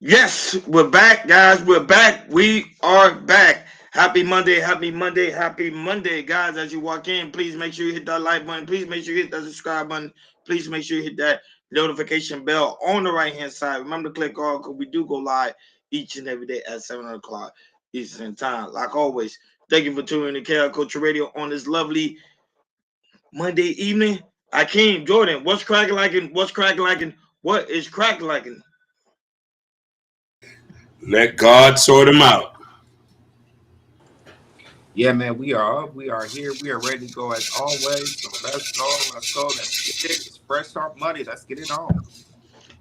Yes, we're back, guys. We're back. We are back. Happy Monday, happy Monday, happy Monday, guys. As you walk in, please make sure you hit that like button. Please make sure you hit that subscribe button. Please make sure you hit that notification bell on the right hand side. Remember to click all because we do go live each and every day at 7 o'clock Eastern Time. Like always, thank you for tuning in to KL Culture Radio on this lovely Monday evening. Akeem Jordan, what's cracking like and what's cracking like and what is cracking like? Let God sort them out. Yeah, man, we are up. We are here. We are ready to go as always. So let's go. Let's go. Let's get it. It's fresh start money. Let's get it on.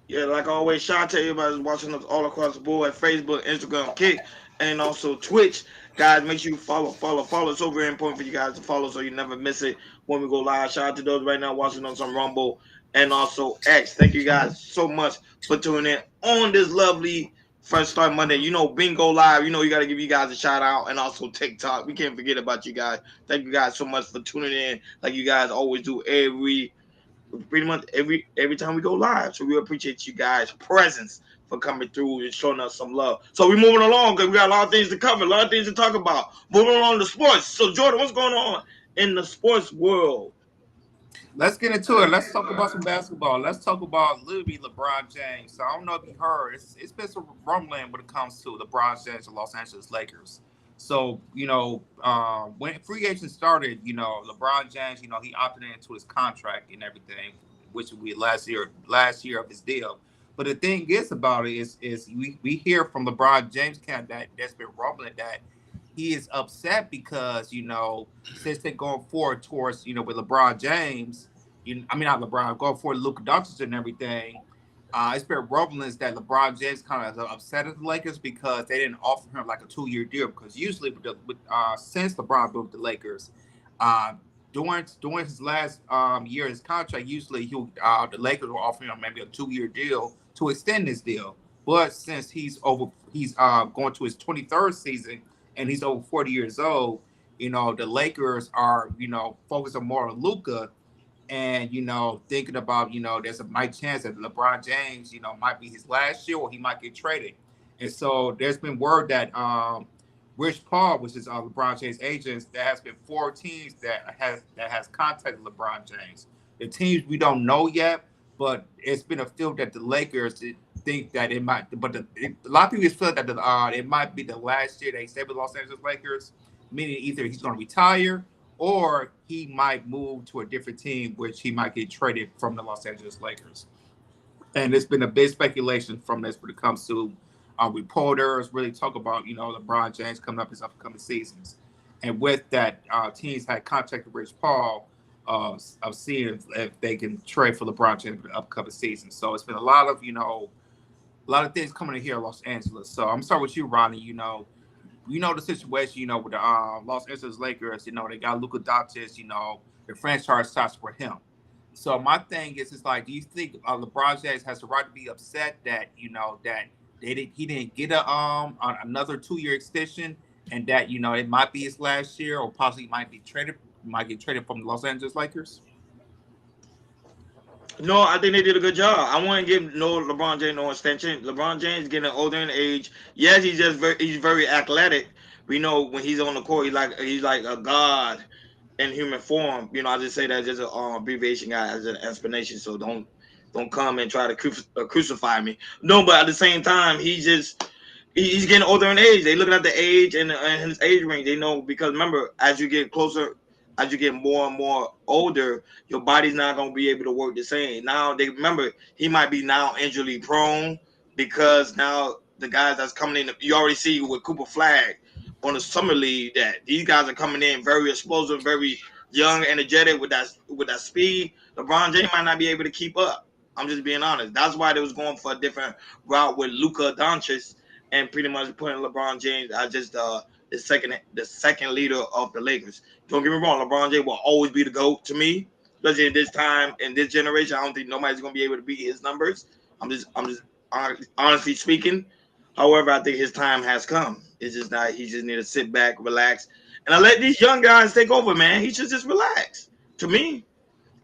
Yeah, like always, shout out to everybody who's watching us all across the board at Facebook, Instagram, Kick, and also Twitch. Guys, make sure you follow. It's so very important for you guys to follow so you never miss it when we go live. Shout out to those right now watching us on Rumble and also X. Thank you guys so much for tuning in on this lovely Fresh Start Monday. You know, Bingo Live, you know, you got to give you guys a shout out and also TikTok. We can't forget about you guys. Thank you guys so much for tuning in like you guys always do pretty much every time we go live. So we appreciate you guys' presence for coming through and showing us some love. So we're moving along because we got a lot of things to cover, a lot of things to talk about. Moving along to sports. So Jordan, what's going on in the sports world? Let's get into it. Let's talk about some basketball. Let's talk about literally LeBron James. So I don't know if you heard, it's been some rumbling when it comes to LeBron James and Los Angeles Lakers. So, when free agent started, LeBron James, he opted into his contract and everything, which would be last year of his deal. But the thing is about it is we hear from LeBron James camp that there's been rumbling that he is upset because since they're going forward towards with LeBron James, I mean not LeBron, going forward Luka Doncic and everything. It's been rumblings that LeBron James kind of upset at the Lakers because they didn't offer him like a 2-year deal. Because usually, since LeBron moved to the Lakers, uh, during his last year of his contract, usually the Lakers will offer him maybe a 2-year deal to extend his deal. But since he's going to his 23rd season and he's over 40 years old, the Lakers are focusing more on Luka and thinking about there's a might chance that LeBron James might be his last year or he might get traded. And so there's been word that Rich Paul, which is LeBron James' agents, there has been 4 teams that has contacted LeBron James. The teams we don't know yet, but it's been a feel that the Lakers think that it might. But a lot of people feel that it might be the last year they stay with Los Angeles Lakers, meaning either he's going to retire or he might move to a different team, which he might get traded from the Los Angeles Lakers. And there's been a big speculation from this when it comes to reporters really talk about, LeBron James coming up his upcoming seasons. And with that, teams had contacted Rich Paul of seeing if they can trade for LeBron James for the upcoming season. So it's been a lot of things coming in here in Los Angeles. So I'm starting with you, Ronnie. The situation, with the Los Angeles Lakers, they got Luka Doncic, the franchise starts for him. So my thing is, it's like, do you think LeBron James has the right to be upset that, that he didn't get another 2-year extension and that, it might be his last year or possibly might get traded from the Los Angeles Lakers? No, I think they did a good job. I want to give no LeBron James no extension. LeBron James getting older in age. Yes, he's very athletic. We know when he's on the court, he's like a god in human form. I just say that just an abbreviation, guy, as an explanation. So don't come and try to crucify me. No, but at the same time, he's getting older in age. They looking at the age and his age range. They know because remember, as you get closer, as you get more and more older, your body's not gonna be able to work the same. Now they remember he might be now injury prone because now the guys that's coming in, you already see with Cooper Flag on the summer league that these guys are coming in very explosive, very young, energetic with that speed. LeBron James might not be able to keep up. I'm just being honest. That's why they was going for a different route with Luka Doncic and pretty much putting LeBron James as just the second leader of the Lakers. Don't get me wrong, LeBron James will always be the GOAT to me, especially in this time in this generation. I don't think nobody's gonna be able to beat his numbers. I'm just honestly speaking. However, I think his time has come. It's just not. He just need to sit back, relax, and I let these young guys take over. Man, he should just relax. To me,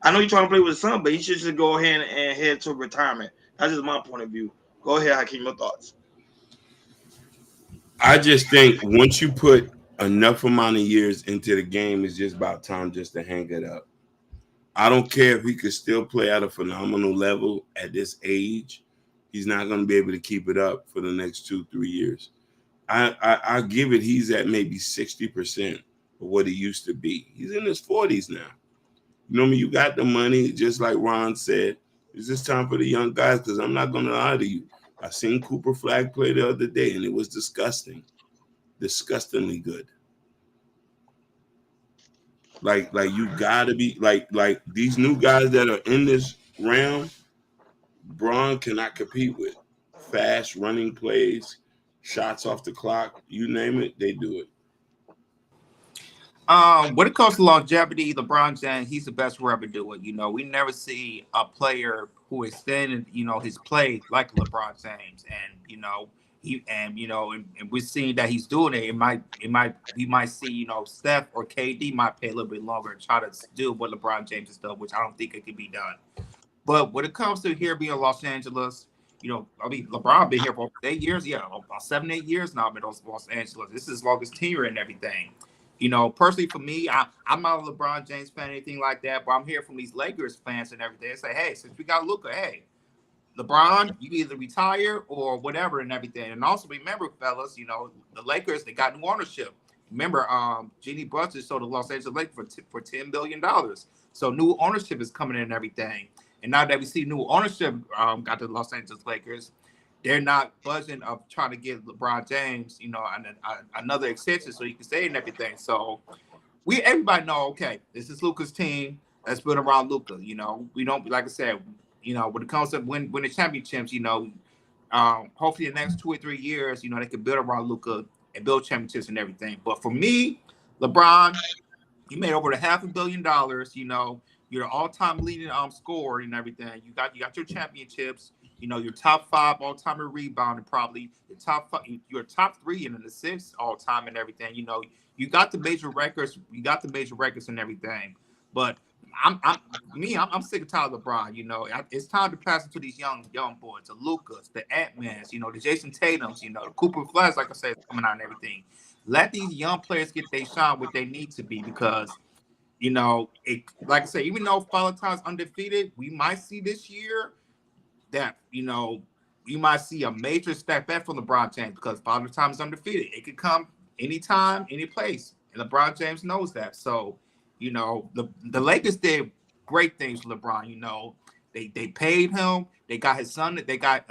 I know he's trying to play with his son, but he should just go ahead and head to retirement. That's just my point of view. Go ahead, Hakeem. Your thoughts? I just think once you put enough amount of years into the game, it's just about time just to hang it up. I don't care if he could still play at a phenomenal level at this age. He's not going to be able to keep it up for the next 2-3 years. I give it. He's at maybe 60% of what he used to be. He's in his 40s now. You know what I mean? You got the money, just like Ron said. It's just time for the young guys because I'm not going to lie to you. I seen Cooper Flag play the other day, and it was disgustingly good. Like you gotta be like these new guys that are in this realm. Braun cannot compete with fast running plays, shots off the clock. You name it, they do it. When it comes to longevity, LeBron James, he's the best we'll ever do it. You know, we never see a player who extended, you know, his play like LeBron James, and and we're seeing that he's doing it. We might see, you know, Steph or KD might play a little bit longer and try to do what LeBron James has done, which I don't think it can be done. But when it comes to here being Los Angeles, you know, I mean, LeBron been here for 8 years, about 7-8 years now. I've been in Los Angeles. This is his longest tenure and everything. You know, personally for me, I'm not a LeBron James fan, anything like that, but I'm here from these Lakers fans and everything. They say, hey, since we got Luka, hey, LeBron, you either retire or whatever and everything. And also remember, fellas, you know, the Lakers, they got new ownership. Remember, Jeannie Buss sold the Los Angeles Lakers for $10 billion. So new ownership is coming in and everything. And now that we see new ownership got the Los Angeles Lakers, they're not budging of trying to get LeBron James, you know, another extension so he can stay and everything. So everybody know, okay, this is Luka's team. Let's build around Luka. You know, we don't, like I said, you know, when it comes to win the championships, you know, hopefully the next 2 or 3 years, you know, they can build around Luka and build championships and everything. But for me, LeBron, he made over $500 million. You know, you're an all-time leading scorer and everything. You got your championships. You know, your top 5 all-time in rebounding, probably your top 3 in the assists all-time and everything. You know, you got the major records. You got the major records and everything. But I'm sick and tired of LeBron. You know, it's time to pass it to these young boys, the Lucas, the Ant-Mans, you know, the Jason Tatums, you know, the Cooper Flash, like I said, coming out and everything. Let these young players get their shine what they need to be, because, you know, like I said, even though Father Time's undefeated, we might see this year that, you know, you might see a major step back from LeBron James, because Father Time is undefeated. It could come anytime, any place, and LeBron James knows that. So, you know, the Lakers did great things for LeBron. You know, they paid him. They got his son. They got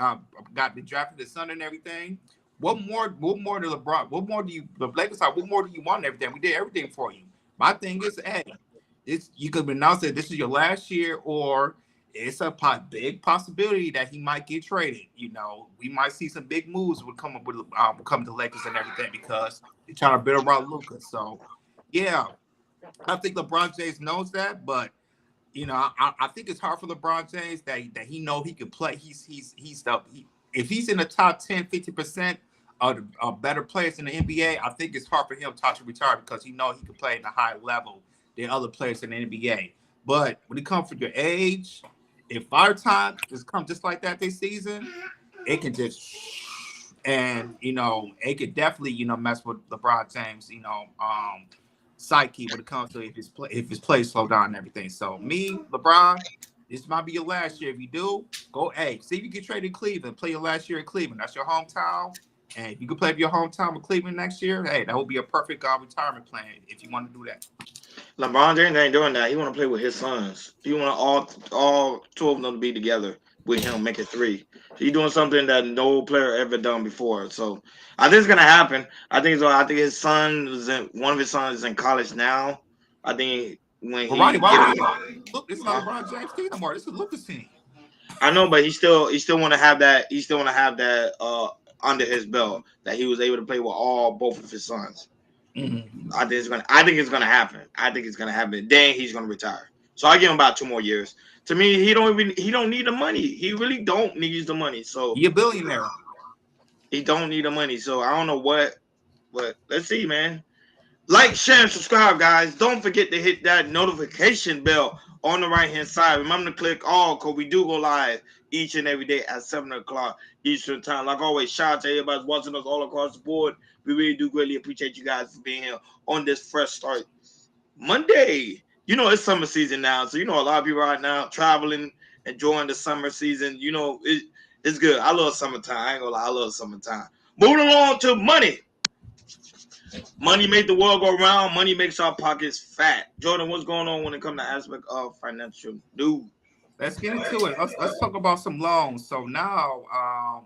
they drafted his son and everything. What more to LeBron? What more do you, the Lakers side? What more do you want and everything? We did everything for you. My thing is, hey, you could announce that this is your last year, or it's a big possibility that he might get traded. You know, we might see some big moves would come to Lakers and everything, because they're trying to build around Luka. So, yeah, I think LeBron James knows that, but, you know, I think it's hard for LeBron James that he know he can play. If he's in the top 10, 50% of better players in the NBA, I think it's hard for him to retire, because he knows he can play at a high level than other players in the NBA. But when it comes to your age, if our time just come just like that this season, it can just, and, you know, it could definitely, you know, mess with LeBron James, you know, psyche when it comes to if his play slow down and everything. So me, LeBron, this might be your last year. If you do, go, hey, see if you get traded in Cleveland, play your last year in Cleveland. That's your hometown. And if you can play for your hometown with Cleveland next year, hey, that would be a perfect retirement plan if you want to do that. LeBron James ain't doing that. He want to play with his sons. He want all 2 of them to be together with him, make it 3. He's doing something that no player ever done before. So I think it's gonna happen. I think his son one of his sons is in college now. I think when he look, it's not LeBron James team anymore. This is Luka's team. I know, but he still want to have that. He still want to have that under his belt, that he was able to play with both of his sons. Mm-hmm. I think it's gonna happen. I think it's gonna happen. Then he's gonna retire. So I give him about 2 more years. To me, he don't need the money. He really don't need the money. So he's a billionaire. He don't need the money. So I don't know what. But let's see, man. Like, share, and subscribe, guys. Don't forget to hit that notification bell on the right hand side. Remember to click all, because we do go live each and every day at 7 o'clock Eastern time. Like always, shout out to everybody who's watching us all across the board. We really do greatly appreciate you guys for being here on this fresh start Monday. You know, it's summer season now, so you know a lot of people right now traveling, enjoying the summer season. You know, it's good. I love summertime. I ain't gonna lie, I love summertime. Moving along to money. Money makes the world go round. Money makes our pockets fat. Jordan, what's going on when it comes to aspect of financial news? Let's get into it. Let's talk about some loans. So now,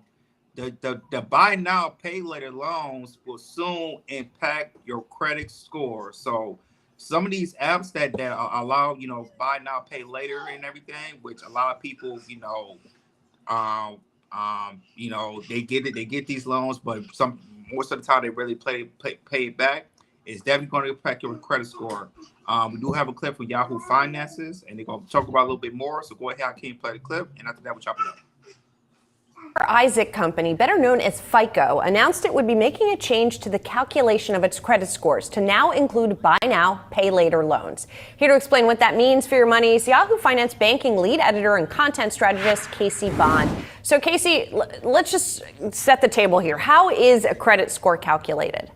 the buy now, pay later loans will soon impact your credit score. So some of these apps that allow, you know, buy now, pay later and everything, which a lot of people, you know, they get these loans, but most of the time they really pay it back. It's definitely going to impact your credit score. We do have a clip from Yahoo Finances, and they're going to talk about a little bit more. So go ahead, Hakeem, play the clip, and after that, we'll chop it up. Isaac Company, better known as FICO, announced it would be making a change to the calculation of its credit scores to now include buy now, pay later loans. Here to explain what that means for your money is Yahoo Finance banking lead editor and content strategist, Casey Bond. So Casey, let's just set the table here. How is a credit score calculated?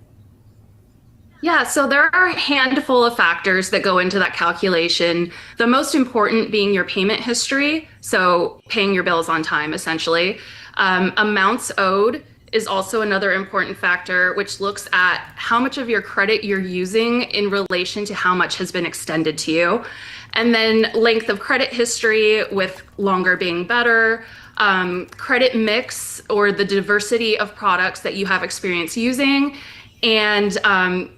Yeah, so there are a handful of factors that go into that calculation. The most important being your payment history, so paying your bills on time, essentially. Amounts owed is also another important factor, which looks at how much of your credit you're using in relation to how much has been extended to you. And then length of credit history, with longer being better. Credit mix, or the diversity of products that you have experience using. And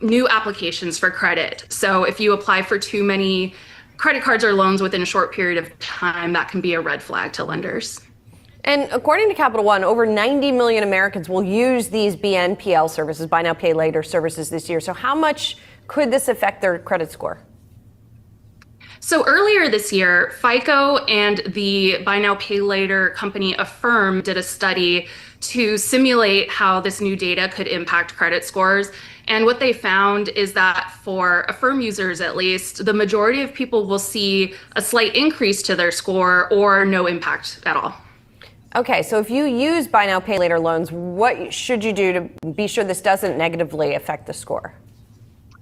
new applications for credit. So if you apply for too many credit cards or loans within a short period of time, that can be a red flag to lenders. And according to Capital One, over 90 million Americans will use these BNPL services, buy now, pay later services this year. So how much could this affect their credit score? So earlier this year, FICO and the buy now, pay later company Affirm did a study to simulate how this new data could impact credit scores. And what they found is that for Affirm users, at least, the majority of people will see a slight increase to their score or no impact at all. Okay, so if you use buy now, pay later loans, what should you do to be sure this doesn't negatively affect the score?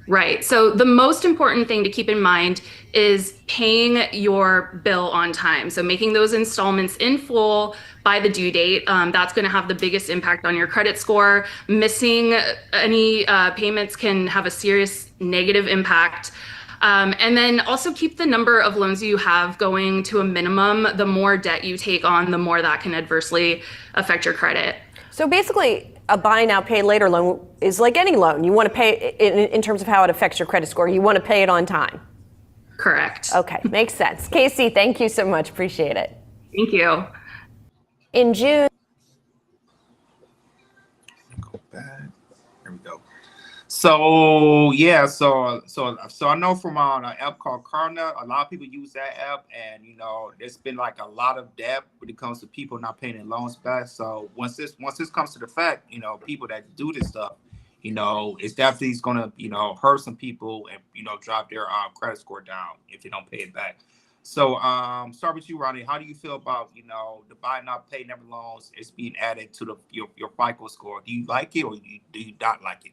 Right. So the most important thing to keep in mind is paying your bill on time. So making those installments in full by the due date. That's going to have the biggest impact on your credit score. Missing any payments can have a serious negative impact. And then also keep the number of loans you have going to a minimum. The more debt you take on, the more that can adversely affect your credit. So basically, a buy now, pay later loan is like any loan. You want to pay in terms of how it affects your credit score. You want to pay it on time. Correct. Okay, makes sense. Casey, thank you so much. Appreciate it. Thank you. In June. Go back. There we go. So yeah, so I know from an app called Klarna, a lot of people use that app, and you know, there's been like a lot of debt when it comes to people not paying their loans back. So once this comes to the fact, you know, people that do this stuff, you know, it's definitely gonna, you know, hurt some people and, you know, drop their credit score down if they don't pay it back. So start with you, Ronnie. How do you feel about, you know, the buy now, pay never loans is being added to your FICO score? Do you like it, or do you not like it?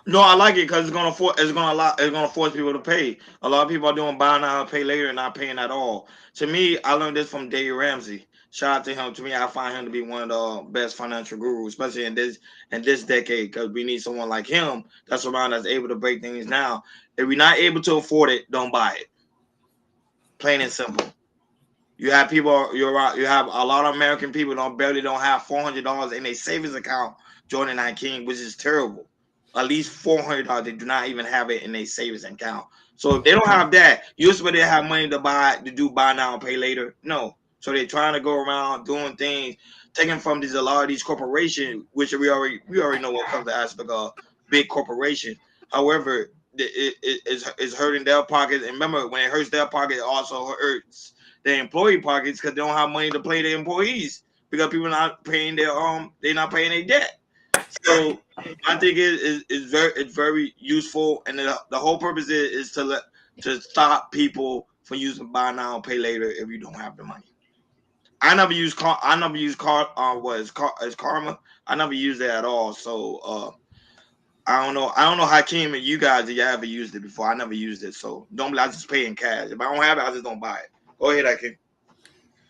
No, I like it because it's gonna force people to pay. A lot of people are doing buy now, pay later, and not paying at all. To me, I learned this from Dave Ramsey. Shout out to him. To me, I find him to be one of the best financial gurus, especially in this decade, because we need someone like him that's around that's able to break things down. If we're not able to afford it, don't buy it. Plain and simple. You have people. You have a lot of American people barely don't have $400 in a savings account. Jordan and King, which is terrible. At least $400. They do not even have it in a savings account. So if they don't have that, you expect they have money to do buy now and pay later? No. So they're trying to go around doing things, taking from a lot of these corporations, which we already know what comes to aspect of big corporation. However, it's hurting their pockets. And remember, when it hurts their pocket, it also hurts their employee pockets because they don't have money to pay their employees because people are not paying they're not paying their debt. So I think it's very useful, and the whole purpose is to stop people for using buy now, pay later if you don't have the money. I never use Karma. I never used it at all. So I don't know. I don't know, Hakeem, and you guys, if you ever used it before. I never used it, so don't. I just pay in cash. If I don't have it, I just don't buy it. Go ahead, Hakeem.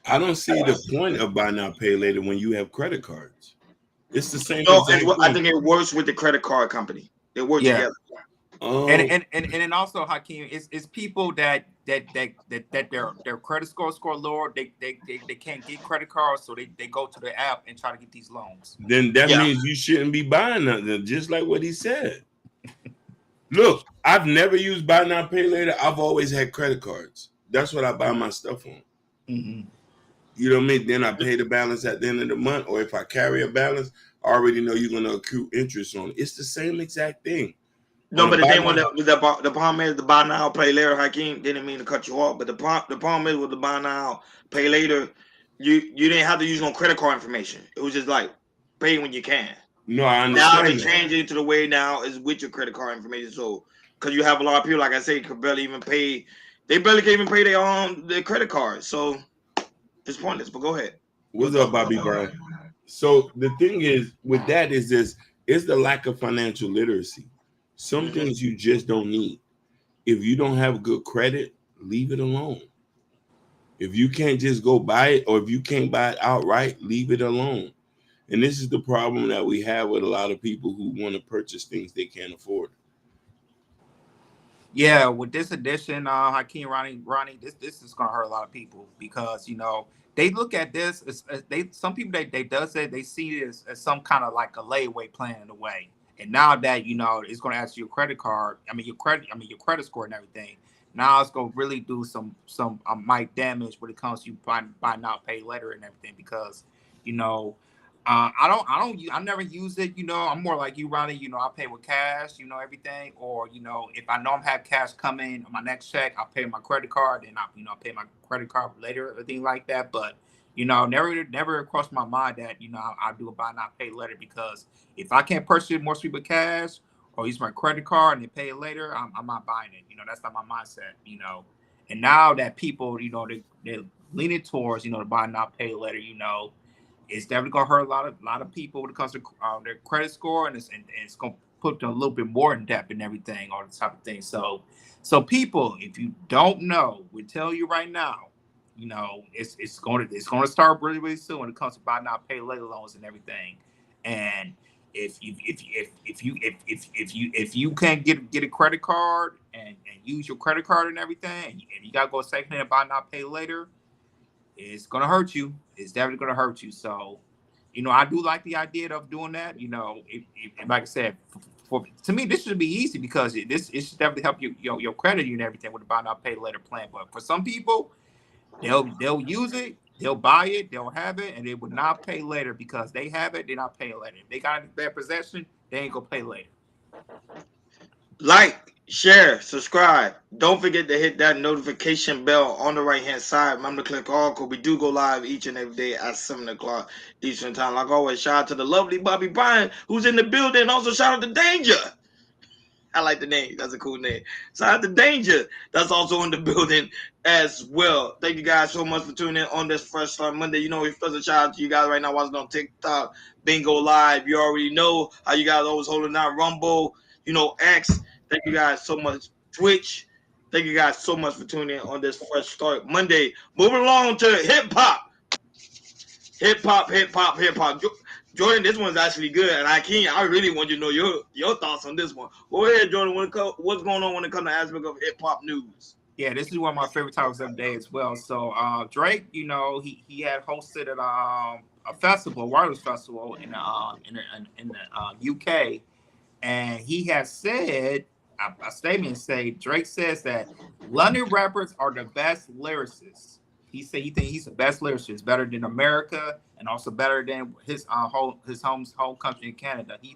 I don't see the point of buy now, pay later when you have credit cards. It's the same. No, I think it works with the credit card company. They work together. And then also, Hakeem, it's people that their credit score lower. They can't get credit cards, so they go to the app and try to get these loans. Then that means you shouldn't be buying nothing, just like what he said. Look, I've never used buy now, pay later. I've always had credit cards. That's what I buy my stuff on. Mm-hmm. You know what I mean? Then I pay the balance at the end of the month, or if I carry a balance, I already know you're going to accrue interest on it. It's the same exact thing. No, but the thing with the problem is the buy now, pay later, Hakeem, didn't mean to cut you off, but the problem is with the buy now, pay later, you didn't have to use no credit card information. It was just like pay when you can. No, I understand. Now they changed it to the way now is with your credit card information. So because you have a lot of people, like I say, could barely even pay. They barely can even pay their credit card. So it's pointless. But go ahead. What's up, Bobby Brown? So the thing is with that is the lack of financial literacy. Some things you just don't need. If you don't have good credit, leave it alone. If you can't just go buy it, or if you can't buy it outright, leave it alone. And this is the problem that we have with a lot of people who want to purchase things they can't afford. Yeah, with this edition, Hakeem, Ronnie, this is gonna hurt a lot of people because they look at this as some people they does it, they see it as some kind of like a layaway plan in a way. And now that it's going to ask you your credit card, your credit score and everything. Now it's going to really do some might damage when it comes to you buy now, pay later and everything because I never use it. I'm more like you, Ronnie. I pay with cash. Everything. Or if I know I'm have cash coming on my next check, I'll pay my credit card and I pay my credit card later, everything like that. But never crossed my mind that I do a buy now, pay later because if I can't purchase it more with cash or use my credit card and then pay it later, I'm not buying it. That's not my mindset. And now that people they're leaning towards the buy now, pay later. It's definitely gonna hurt a lot of people when it comes to their credit score, and it's gonna put them a little bit more in depth and everything, all the type of things. So people, if you don't know, we tell you right now. It's going to start really, really soon when it comes to buy now, pay later loans and everything. And if you can't get a credit card and use your credit card and everything, and you gotta go second hand buy now, pay later, it's gonna hurt you. It's definitely gonna hurt you. So, I do like the idea of doing that. Like I said, to me, this should be easy because it should definitely help your credit and everything with the buy now, pay later plan. But for some people, they'll use it, they'll buy it, they'll have it, and they will not pay later because they have it, they're not paying later. If they got their possession, they ain't gonna pay later. Like, share, subscribe. Don't forget to hit that notification bell on the right hand side. Remember to click all because we do go live each and every day at 7 o'clock Eastern time. Like always, shout out to the lovely Bobby Bryant who's in the building. Also, shout out to Danger. I like the name. That's a cool name. Shout out to Danger. That's also in the building as well. Thank you guys so much for tuning in on this Fresh Start Monday. First a shout out to you guys right now watching on TikTok, Bingo Live. You already know how you guys always holding out Rumble, X. Thank you guys so much. Twitch. Thank you guys so much for tuning in on this Fresh Start Monday. Moving along to hip hop. Hip hop. Jordan, this one's actually good, and I really want you to know your thoughts on this one. Go ahead, Jordan. What's going on when it comes to aspect of hip hop news? Yeah, this is one of my favorite topics of the day as well. So Drake, he had hosted at a festival, a wireless festival in the UK, and he has said a statement Drake says that London rappers are the best lyricists. He said he thinks he's the best lyricist, better than America, and also better than his home country in Canada. He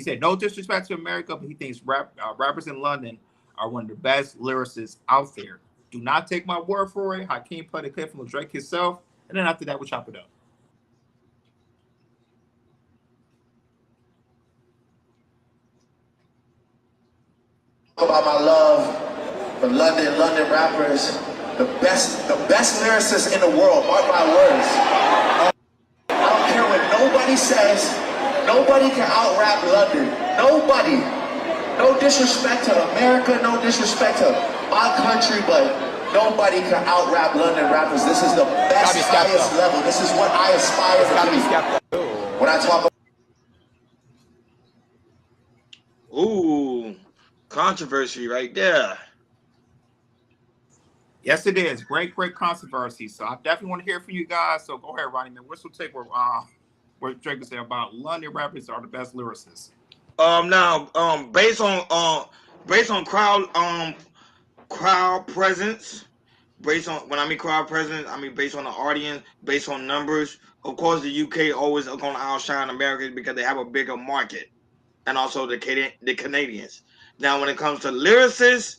said no disrespect to America, but he thinks rappers in London are one of the best lyricists out there. Do not take my word for it. Hakeem played a clip from Drake himself, and then after that, we'll chop it up. About my love for London rappers. the best lyricist in the world, mark my words. I don't care what nobody says, nobody can out-rap London. Nobody. No disrespect to America, no disrespect to my country, but nobody can out-rap London rappers. This is the best, highest level. This is what I aspire to be. When I talk about Ooh, controversy right there. Yes, it is. Great controversy. So I definitely want to hear from you guys. So go ahead, Ronnie, man. What's your take where Drake is saying about London rappers are the best lyricists? Now, based on crowd presence, based on when I mean crowd presence, I mean based on the audience, based on numbers. Of course, the UK always are going to outshine America because they have a bigger market, and also the Canadians. Now, when it comes to lyricists,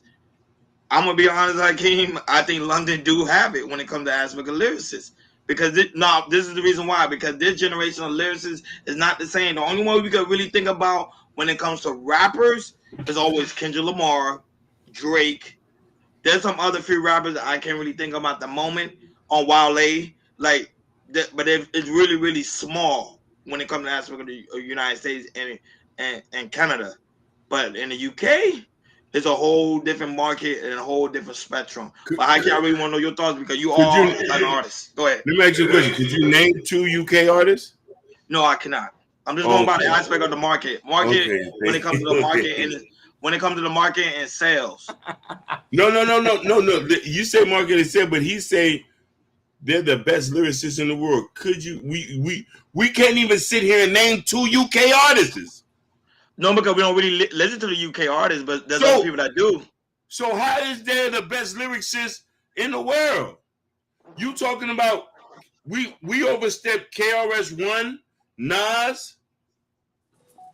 I'm gonna be honest, Hakeem. I think London do have it when it comes to aspect of lyricists. Because this is the reason why. Because this generation of lyricists is not the same. The only one we could really think about when it comes to rappers is always Kendrick Lamar, Drake. There's some other few rappers that I can't really think of at the moment on Wale. Like, but it's really, really small when it comes to aspect of the United States and Canada. But in the UK, it's a whole different market and a whole different spectrum. But I really want to know your thoughts because you are an artist. Go ahead. Let me ask you a question. Could you name 2 UK artists? No, I cannot. I'm just going by the aspect of the market. When it comes to the market and when it comes to the market and sales. No. You say market and sales, but he say they're the best lyricists in the world. Could you? We can't even sit here and name 2 UK artists. No, because we don't really listen to the UK artists, but there's other people that do. So how is there the best lyricists in the world? You talking about we overstepped KRS-One, Nas,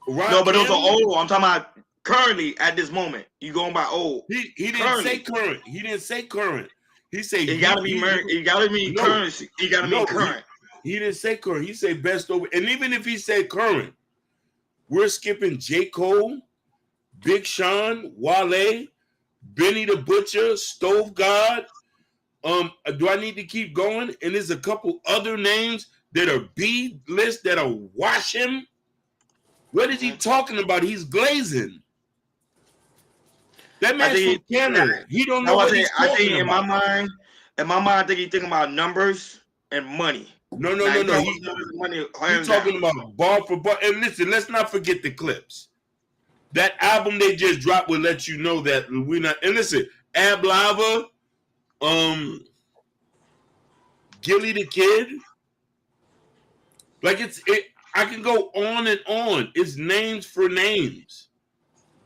Rock. No, but those are old. I'm talking about currently at this moment. You going by old? He didn't say current. He didn't say current. He said it gotta be current. He gotta mean current. He didn't say current. He said best over. And even if he said current, we're skipping J. Cole, Big Sean, Wale, Benny the Butcher, Stove God. Do I need to keep going? And there's a couple other names that are B list that are wash him. What is he talking about? He's glazing. That man's from Canada. He don't know what he's talking about. I think in my mind, I think he's thinking about numbers and money. No. He's talking about bar for bar. And listen, let's not forget the clips. That album they just dropped will let you know that we're not. And listen, Ab Lava, Gilly the Kid. Like I can go on and on. It's names for names.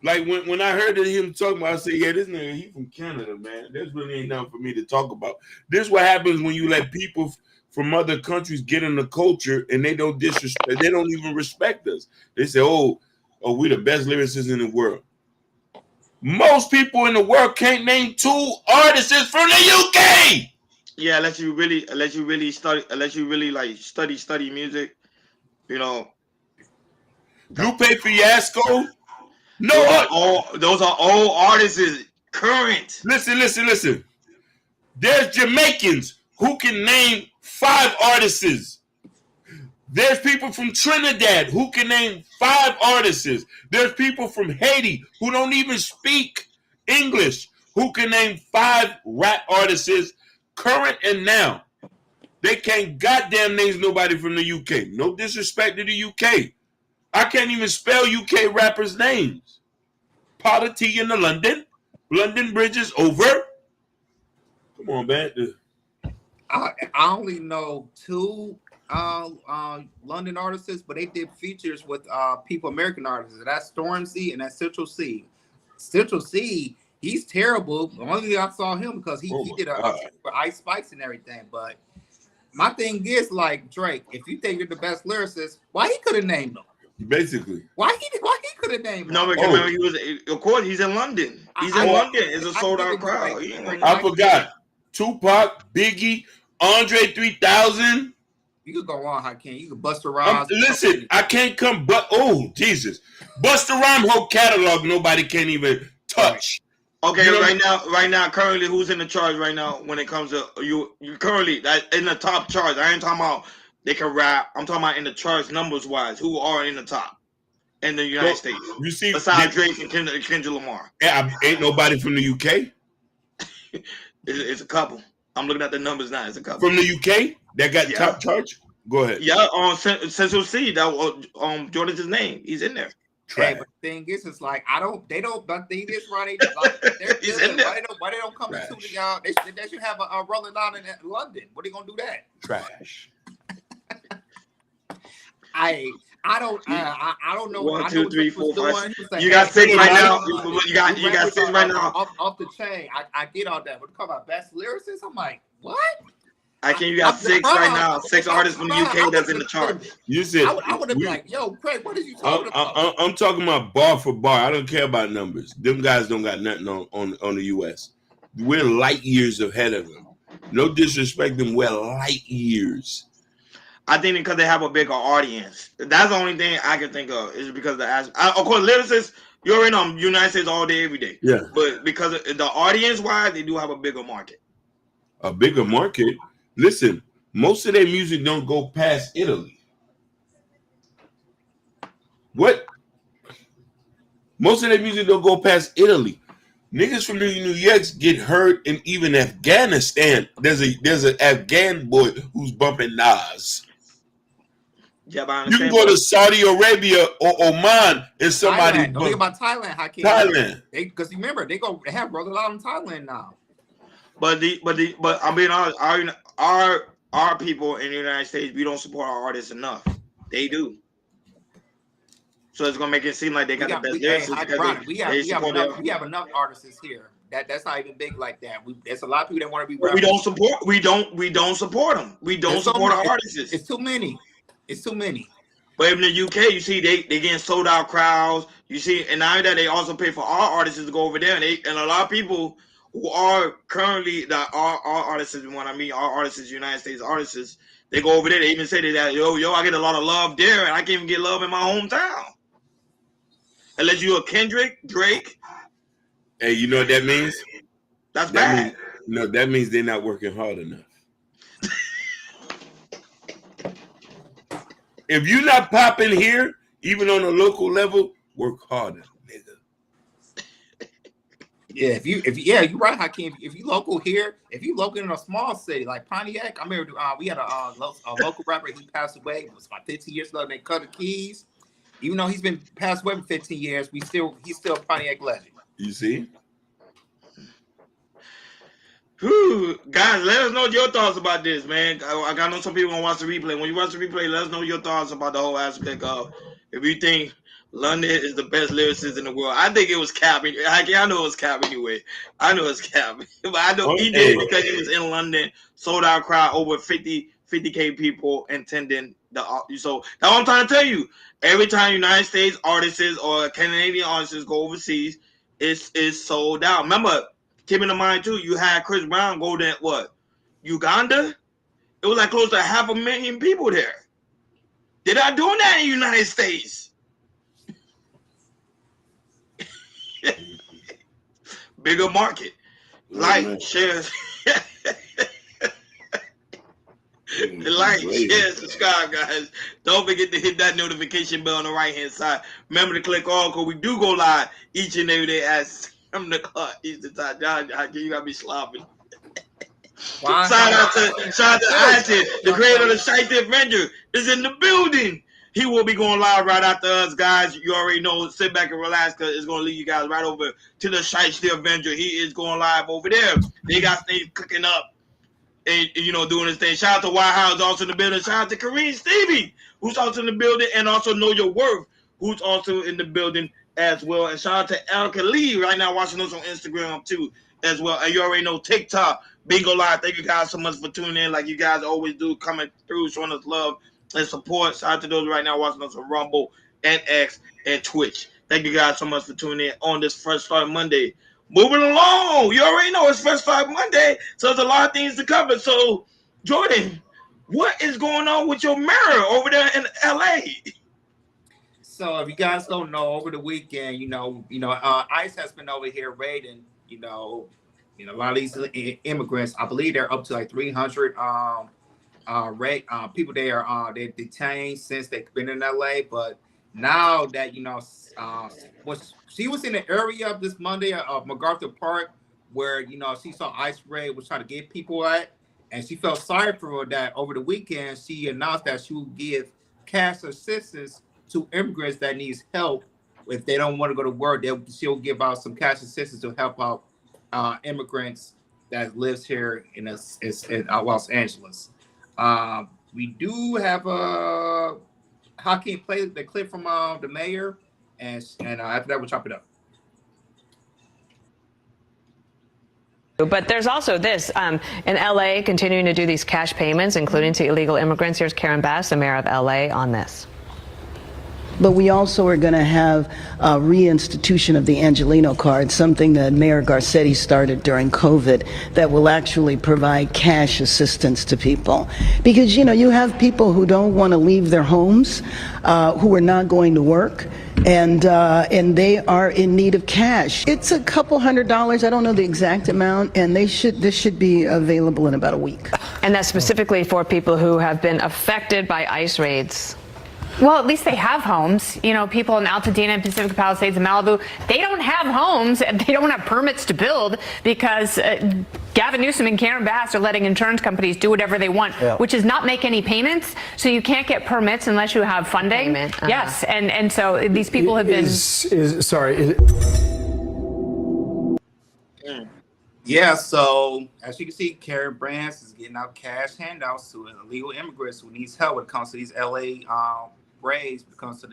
Like when I heard him talking about, I said, yeah, this nigga, he from Canada, man. There's really ain't nothing for me to talk about. This is what happens when you let people from other countries get in the culture and they don't disrespect, they don't even respect us. They say, oh, we the best lyricists in the world. Most people in the world can't name 2 artists from the UK. Yeah, unless you really study music, you know. Lupe Fiasco. No, those are old artists. Current. Listen. There's Jamaicans who can name 5 artists. There's people from Trinidad who can name 5 artists. There's people from Haiti who don't even speak English who can name 5 rap artists, current and now. They can't goddamn name nobody from the UK. No disrespect to the UK. I can't even spell UK rappers' names. Potter T in the London Bridge is over. Come on, man. I only know 2 London artists, but they did features with people American artists. That's Stormzy and that's Central C. Central C, he's terrible. The only thing I saw him because he did a for Ice Spice and everything. But my thing is, like, Drake, if you think you're the best lyricist, why he could have named them? Basically, why he could have named? No, because remember he was. Of course, he's in London. He's in London. It's a sold out crowd. I forgot. Tupac, Biggie, Andre 3000. You could go on, Hakeem. You could Busta Rhymes. Listen, I can't come. Jesus, Busta Rhymes whole catalog nobody can even touch. Okay, You know- right now, currently, who's in the charge right now when it comes to you currently that in the top charts? I ain't talking about they can rap. I'm talking about in the charts numbers wise, who are in the top in the United States You see, besides Drake and Kendrick Lamar? ain't nobody from the UK. It's a couple. I'm looking at the numbers now. It's a couple From the UK that got Yeah. top charge. Go ahead. Yeah, on Central C, that Jordan's his name. He's in there. Hey, Trash. but the thing is like they don't. But the thing is, Ronnie, like they're He's good. in there. Why they don't come Trash. into the they should have a Rolling Loud in London. What are they gonna do that? Trash. I don't know. 1, I 2, know 3, what 4, 5. doing. He was like, You got hey, 6 right now. you You got 6 right now. off the chain. I get all that. But talk about best lyricists. I'm like, what? You got 6 right now. 6 artists from the UK that's in the chart. You said I would have been like, yo, Craig, what are you talking about? I'm talking about bar for bar. I don't care about numbers. Them guys don't got nothing on the US. We're light years ahead of them. No disrespect, them. We're light years. I think because they have a bigger audience. That's the only thing I can think of is because of course, lyricists, you already know United States all day, every day. Yeah. But because of the audience-wise, they do have a bigger market. A bigger market. Listen, most of their music don't go past Italy. What? Most of their music don't go past Italy. Niggas from the New York get heard in even Afghanistan. There's an Afghan boy who's bumping Nas. Yeah, but I You can understand. go to Saudi Arabia or Oman and somebody Thailand. Don't think about Thailand, Hakeem. Thailand. Because remember, they have Rolling Loud in Thailand now. But I'm being honest, our people in the United States, we don't support our artists enough. They do. So it's gonna make it seem like they got the best lyricists. We have enough artists here. That's not even big like that. There's a lot of people that want to be. We don't support. We don't support them. We don't support our artists. It's too many. It's too many. But in the UK, you see they getting sold out crowds. You see, and now that they also pay for our artists to go over there, and a lot of people who are currently our artists, when I mean our artists, United States artists, they go over there. They even say that yo, I get a lot of love there, and I can't even get love in my hometown. Unless you're a Kendrick, Drake. Hey, you know what that means? That's bad. That means they're not working hard enough. If you're not popping here, even on a local level, work harder, nigga. Yeah, you're right, Hakeem. If you local here, if you local in a small city like Pontiac, I remember we had a local rapper. He passed away. It was about 15 years ago. Named Cutter Keys. Even though he's been passed away for 15 years, he's still a Pontiac legend. You see? Whew. Guys, let us know your thoughts about this, man. I know some people gonna watch the replay. When you watch the replay, let us know your thoughts about the whole aspect of if you think London is the best lyricist in the world. I think it was Cap. I know it was Cap anyway. I know it's Cap. But I know he did it because he was in London, sold out crowd, over 50K people attending so that's what I'm trying to tell you. Every time United States artists or Canadian artists go overseas, it's sold out. Remember, keep in mind too, you had Chris Brown go to Uganda? It was like close to 500,000 people there. They're not doing that in the United States. Bigger market. Like, shares. Like, share, subscribe, guys. Don't forget to hit that notification bell on the right-hand side. Remember to click all, because we do go live each and every day at 7 o'clock Eastern time. You got me slopping. Shout out to Isaac, the creator of the Shiesty Avenger, is in the building. He will be going live right after us, guys. You already know. Sit back and relax, because it's going to lead you guys right over to the Shiesty Avenger. He is going live over there. They got things cooking up and, doing his thing. Shout out to White House, also in the building. Shout out to Kareem Stevie, who's also in the building, and also Know Your Worth, who's also in the building as well. And shout out to Al Khalid right now watching us on Instagram too as well. And you already know TikTok, Bingo Live. Thank you guys so much for tuning in like you guys always do, coming through, showing us love and support. Shout out to those right now watching us on Rumble and X and Twitch. Thank you guys so much for tuning in on this Fresh Start Monday. Moving along. You already know it's Fresh Start Monday, so there's a lot of things to cover. So, Jordan, what is going on with your mirror over there in LA? So if you guys don't know, over the weekend, Ice has been over here raiding, a lot of these immigrants, I believe they're up to like 300 people there they detained since they've been in LA. But now that she was in the area this Monday of MacArthur Park, where she saw ICE raid was trying to get people at, and she felt sorry for that. Over the weekend, she announced that she will give cash assistance to immigrants that needs help if they don't want to go to work. She'll give out some cash assistance to help out immigrants that lives here in Los Angeles. We do have a Hakeem play the clip from the mayor, and after that we'll chop it up. But there's also this in LA continuing to do these cash payments, including to illegal immigrants. Here's Karen Bass, the mayor of LA, on this. But we also are going to have a reinstitution of the Angelino card, something that Mayor Garcetti started during COVID, that will actually provide cash assistance to people. Because, you have people who don't want to leave their homes, who are not going to work, and they are in need of cash. It's a couple $100s. I don't know the exact amount, and this should be available in about a week. And that's specifically for people who have been affected by ICE raids. Well, at least they have homes. People in Altadena and Pacific Palisades and Malibu, they don't have homes and they don't have permits to build because Gavin Newsom and Karen Bass are letting insurance companies do whatever they want, which is not make any payments. So you can't get permits unless you have funding. Yes, and so these people have been. Yeah, so as you can see, Karen Bass is getting out cash handouts to illegal immigrants who needs help when it comes to these LA raids, when it comes to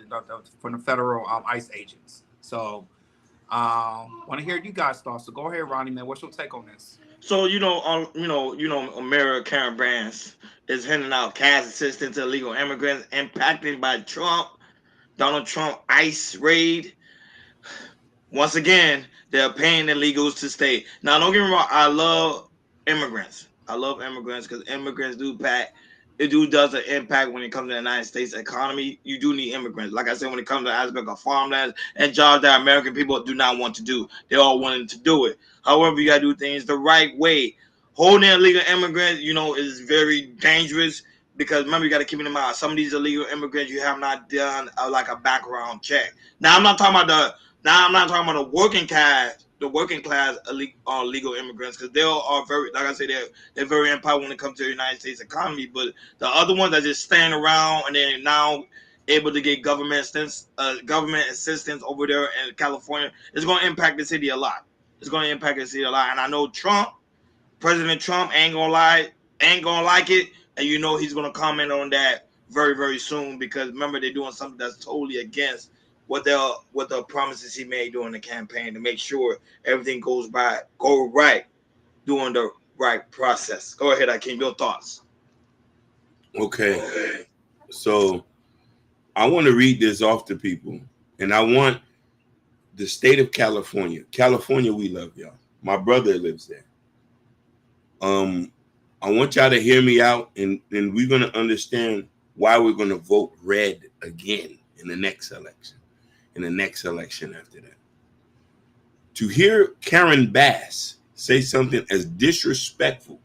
from the federal ICE agents. So, want to hear you guys' thoughts. So go ahead, Ronnie, man. What's your take on this? So Mayor Karen Bass is handing out cash assistance to illegal immigrants impacted by Donald Trump ICE raid. Once again, they're paying illegals to stay. Now, don't get me wrong. I love immigrants. Because immigrants does an impact when it comes to the United States economy. You do need immigrants. Like I said, when it comes to the aspect of farmlands and jobs that American people do not want to do, they're all wanting to do it. However, you got to do things the right way. Holding illegal immigrants, is very dangerous because remember, you got to keep in mind, some of these illegal immigrants, you have not done a background check. Now, I'm not talking about the working class illegal immigrants, because they are very, like I said, they're very empowered when it comes to the United States economy. But the other ones that just stand around and they're now able to get government assistance over there in California, it's going to impact the city a lot. And I know President Trump ain't gonna like it, and he's gonna comment on that very, very soon, because remember, they're doing something that's totally against what the promises he made during the campaign to make sure everything go right during the right process. Go ahead, Akeem, your thoughts. Okay. So I want to read this off to people, and I want the state of California. California, we love y'all. My brother lives there. I want y'all to hear me out, and we're going to understand why we're going to vote red again in the next election. In the next election after that. To hear Karen Bass say something as disrespectful,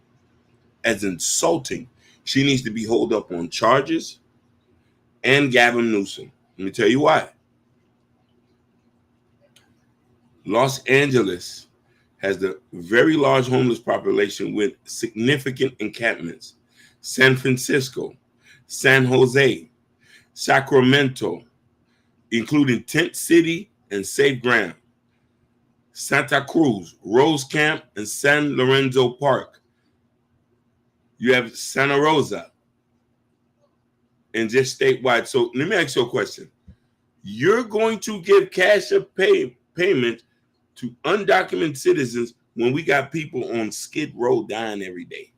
as insulting, she needs to be held up on charges, and Gavin Newsom. Let me tell you why. Los Angeles has a very large homeless population with significant encampments. San Francisco, San Jose, Sacramento, including Tent City and Safe Ground, Santa Cruz, Rose Camp, and San Lorenzo Park. You have Santa Rosa, and just statewide. So let me ask you a question. You're going to give cash payment to undocumented citizens when we got people on Skid Row dying every day.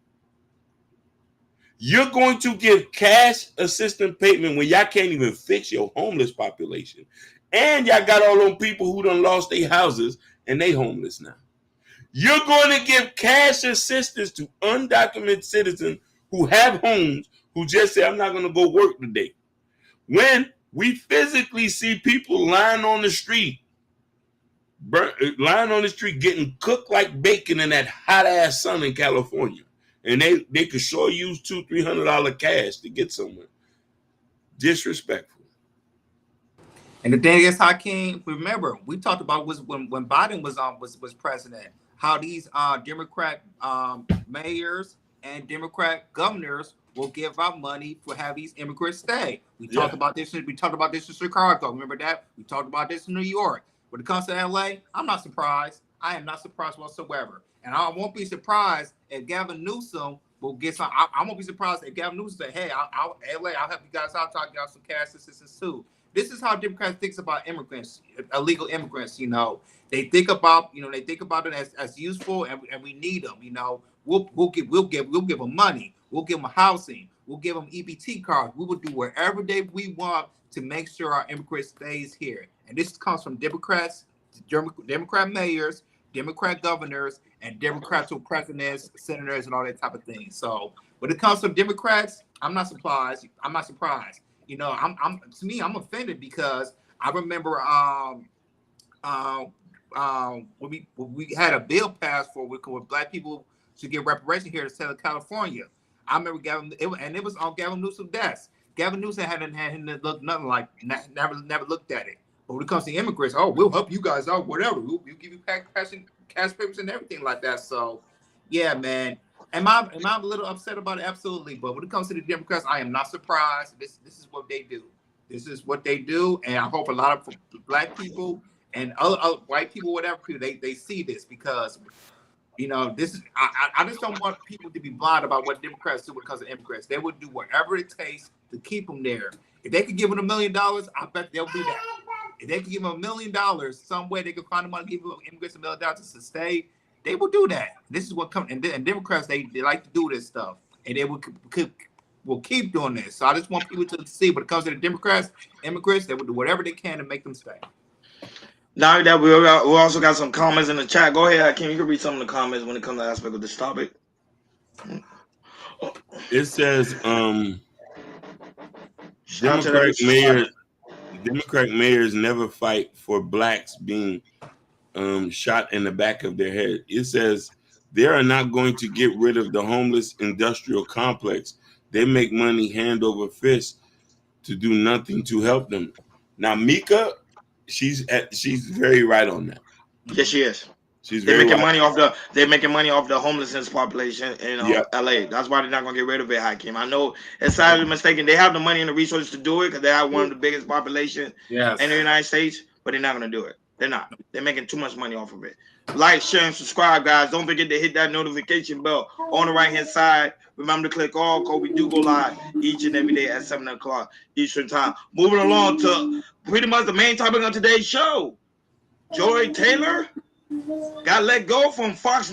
You're going to give cash assistance payment when y'all can't even fix your homeless population. And y'all got all them people who done lost their houses and they homeless now. You're going to give cash assistance to undocumented citizens who have homes, who just say, I'm not going to go work today. When we physically see people lying on the street, lying on the street getting cooked like bacon in that hot ass sun in California, and they could sure use $200-300 cash to get somewhere. Disrespectful. And the thing is, Hakeem, remember we talked about was when Biden was president, how these Democrat mayors and Democrat governors will give out money for have these immigrants stay. We talked about this. We talked about this in Chicago. Remember that? We talked about this in New York. When it comes to LA, I'm not surprised. I am not surprised whatsoever. And I won't be surprised if Gavin Newsom will get some. I won't be surprised if Gavin Newsom say, "Hey, LA, I'll help you guys out. Talk out some cash assistance too." This is how Democrats think about immigrants, illegal immigrants. You know, they think about them as useful, and we need them. You know, we'll give them money. We'll give them housing. We'll give them EBT cards. We will do wherever we want to make sure our immigrant stays here. And this comes from Democrats, Democrat mayors, Democrat governors, and Democrats presidents, senators, and all that type of thing. So when it comes to Democrats, I'm not surprised. You know, I'm offended because I remember when we had a bill passed for where black people should get reparation here in the state of California. I remember it was on Gavin Newsom's desk. Gavin Newsom hadn't looked nothing like, never looked at it. But when it comes to immigrants, we'll help you guys out, whatever. We'll give you cash papers and everything like that. So, yeah, man. Am I a little upset about it? Absolutely. But when it comes to the Democrats, I am not surprised. This is what they do. This is what they do, and I hope a lot of black people and other white people, whatever people, they see this because, you know, this is I just don't want people to be blind about what Democrats do when it comes to immigrants. They would do whatever it takes to keep them there. If they could give them $1 million, I bet they'll do that. If they could give them $1 million, some way they could find the money to give immigrants $1 million to stay, they will do that. This is what comes, and Democrats they like to do this stuff, and they will keep doing this. So I just want people to see when it comes to the Democrats, immigrants, they will do whatever they can to make them stay. Now that we also got some comments in the chat. Go ahead, Kim. You can read some of the comments when it comes to the aspect of this topic. It says Democratic mayors never fight for blacks being shot in the back of their head. It says they are not going to get rid of the homeless industrial complex. They make money hand over fist to do nothing to help them. Now, Mika, she's very right on that. Yes, she is. They're making money off the homelessness population in LA. That's why they're not gonna get rid of it, Hakeem. I know it's sadly mistaken. They have the money and the resources to do it because they have one of the biggest populations in the United States, but they're not gonna do it. They're not. They're making too much money off of it. Like, share, and subscribe, guys. Don't forget to hit that notification bell on the right-hand side. Remember to click all, because we do go live each and every day at 7 o'clock Eastern time. Moving along to pretty much the main topic of today's show. Joy Taylor got let go from Fox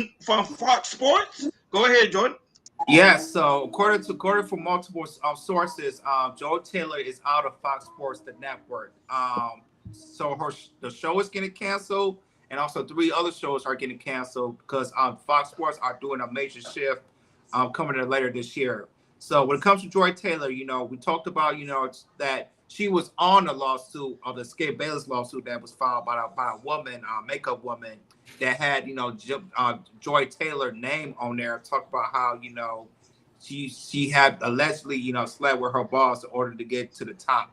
Sports. Go ahead, Jordan. Yes, so according to multiple sources, Joy Taylor is out of Fox Sports, the network. So the show is getting canceled, and also 3 other shows are getting canceled because Fox Sports are doing a major shift coming in later this year. So when it comes to Joy Taylor, you know, we talked about, you know, that she was on the lawsuit of the Skip Bayless lawsuit that was filed by a woman, makeup woman, that had, you know, Joy Taylor name on there. Talk about how, you know, she had allegedly, you know, slept with her boss in order to get to the top.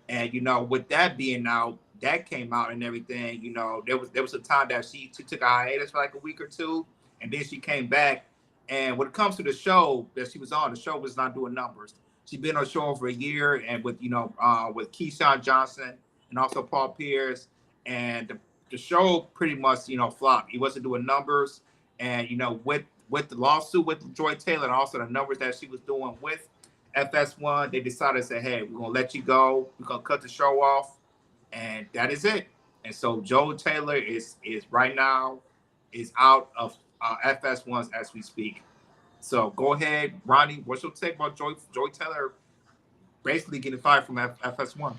And, you know, with that being out, that came out and everything, you know, there was a time that she took a hiatus for like a week or two, and then she came back. And when it comes to the show that she was on, the show was not doing numbers. She'd been on the show for a year, and with, you know, with Keyshawn Johnson and also Paul Pierce, and the show pretty much, you know, flopped. He wasn't doing numbers, and, you know, with the lawsuit with Joy Taylor and also the numbers that she was doing with FS1, they decided to say, hey, we're gonna let you go. We're gonna cut the show off, and that is it. And so Joy Taylor is right now is out of FS1 as we speak. So go ahead, Ronnie. What's your take about Joy Taylor basically getting fired from FS1?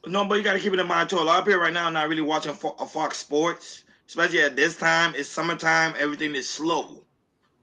No, but you got to keep it in mind too. A lot of people right now are not really watching Fox Sports, especially at this time. It's summertime. Everything is slow.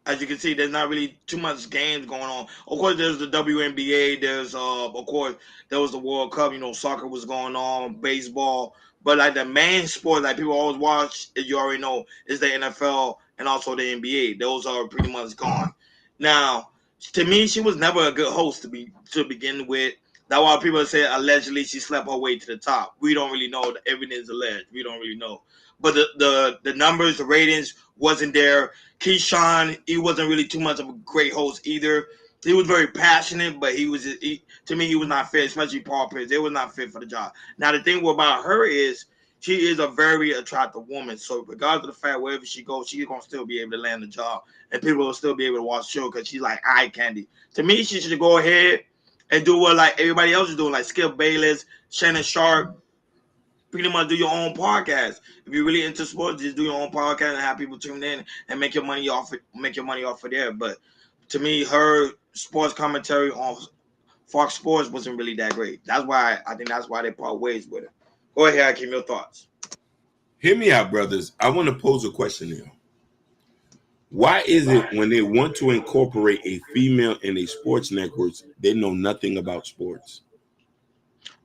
as you can see, there's not really too much games going on. Of course, there's the WNBA. There's of course there was the World Cup. You know, soccer was going on, baseball. But like the main sport, like people always watch, you already know, is the NFL and also the NBA. Those are pretty much gone. Now, to me, she was never a good host to begin with. That's why people say allegedly she slept her way to the top. We don't really know. Everything's alleged. We don't really know. But the numbers, the ratings wasn't there. Keyshawn, he wasn't really too much of a great host either. He was very passionate, but to me, he was not fit, especially Paul Pierce. They was not fit for the job. Now, the thing about her is she is a very attractive woman. So regardless of the fact wherever she goes, she's going to still be able to land the job. And people will still be able to watch the show because she's like eye candy. To me, she should go ahead and do what like everybody else is doing, like Skip Bayless, Shannon Sharp. Pretty much do your own podcast. If you're really into sports, just do your own podcast and have people tune in and make your money off of there. But to me, her sports commentary on Fox Sports wasn't really that great. That's why they part ways with it. Go ahead, Hakeem, your thoughts. Hear me out, brothers. I want to pose a question here. Why is it when they want to incorporate a female in a sports network, they know nothing about sports?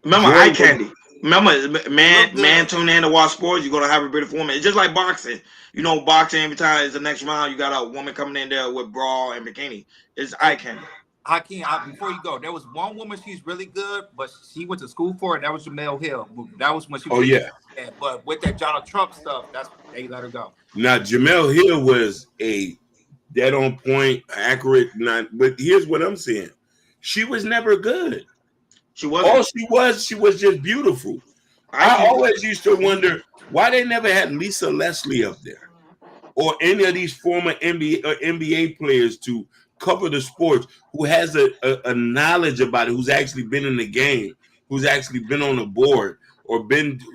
Remember, eye candy. Remember, man tune in to watch sports, you're going to have a beautiful woman. It's just like boxing. You know, boxing, every time it's the next round, you got a woman coming in there with bra and bikini. It's eye candy. Hakeem, before you go, there was one woman she's really good, but she went to school for it. That was Jamel Hill. That was when she was. Oh, yeah. But with that Donald Trump stuff, they let her go. Now, Jamel Hill was a dead on point, accurate. But here's what I'm saying. She was never good. She was. All she was just beautiful. I always used to wonder why they never had Lisa Leslie up there or any of these former NBA players to cover the sports who has a knowledge about it, who's actually been in the game, who's actually been on the board or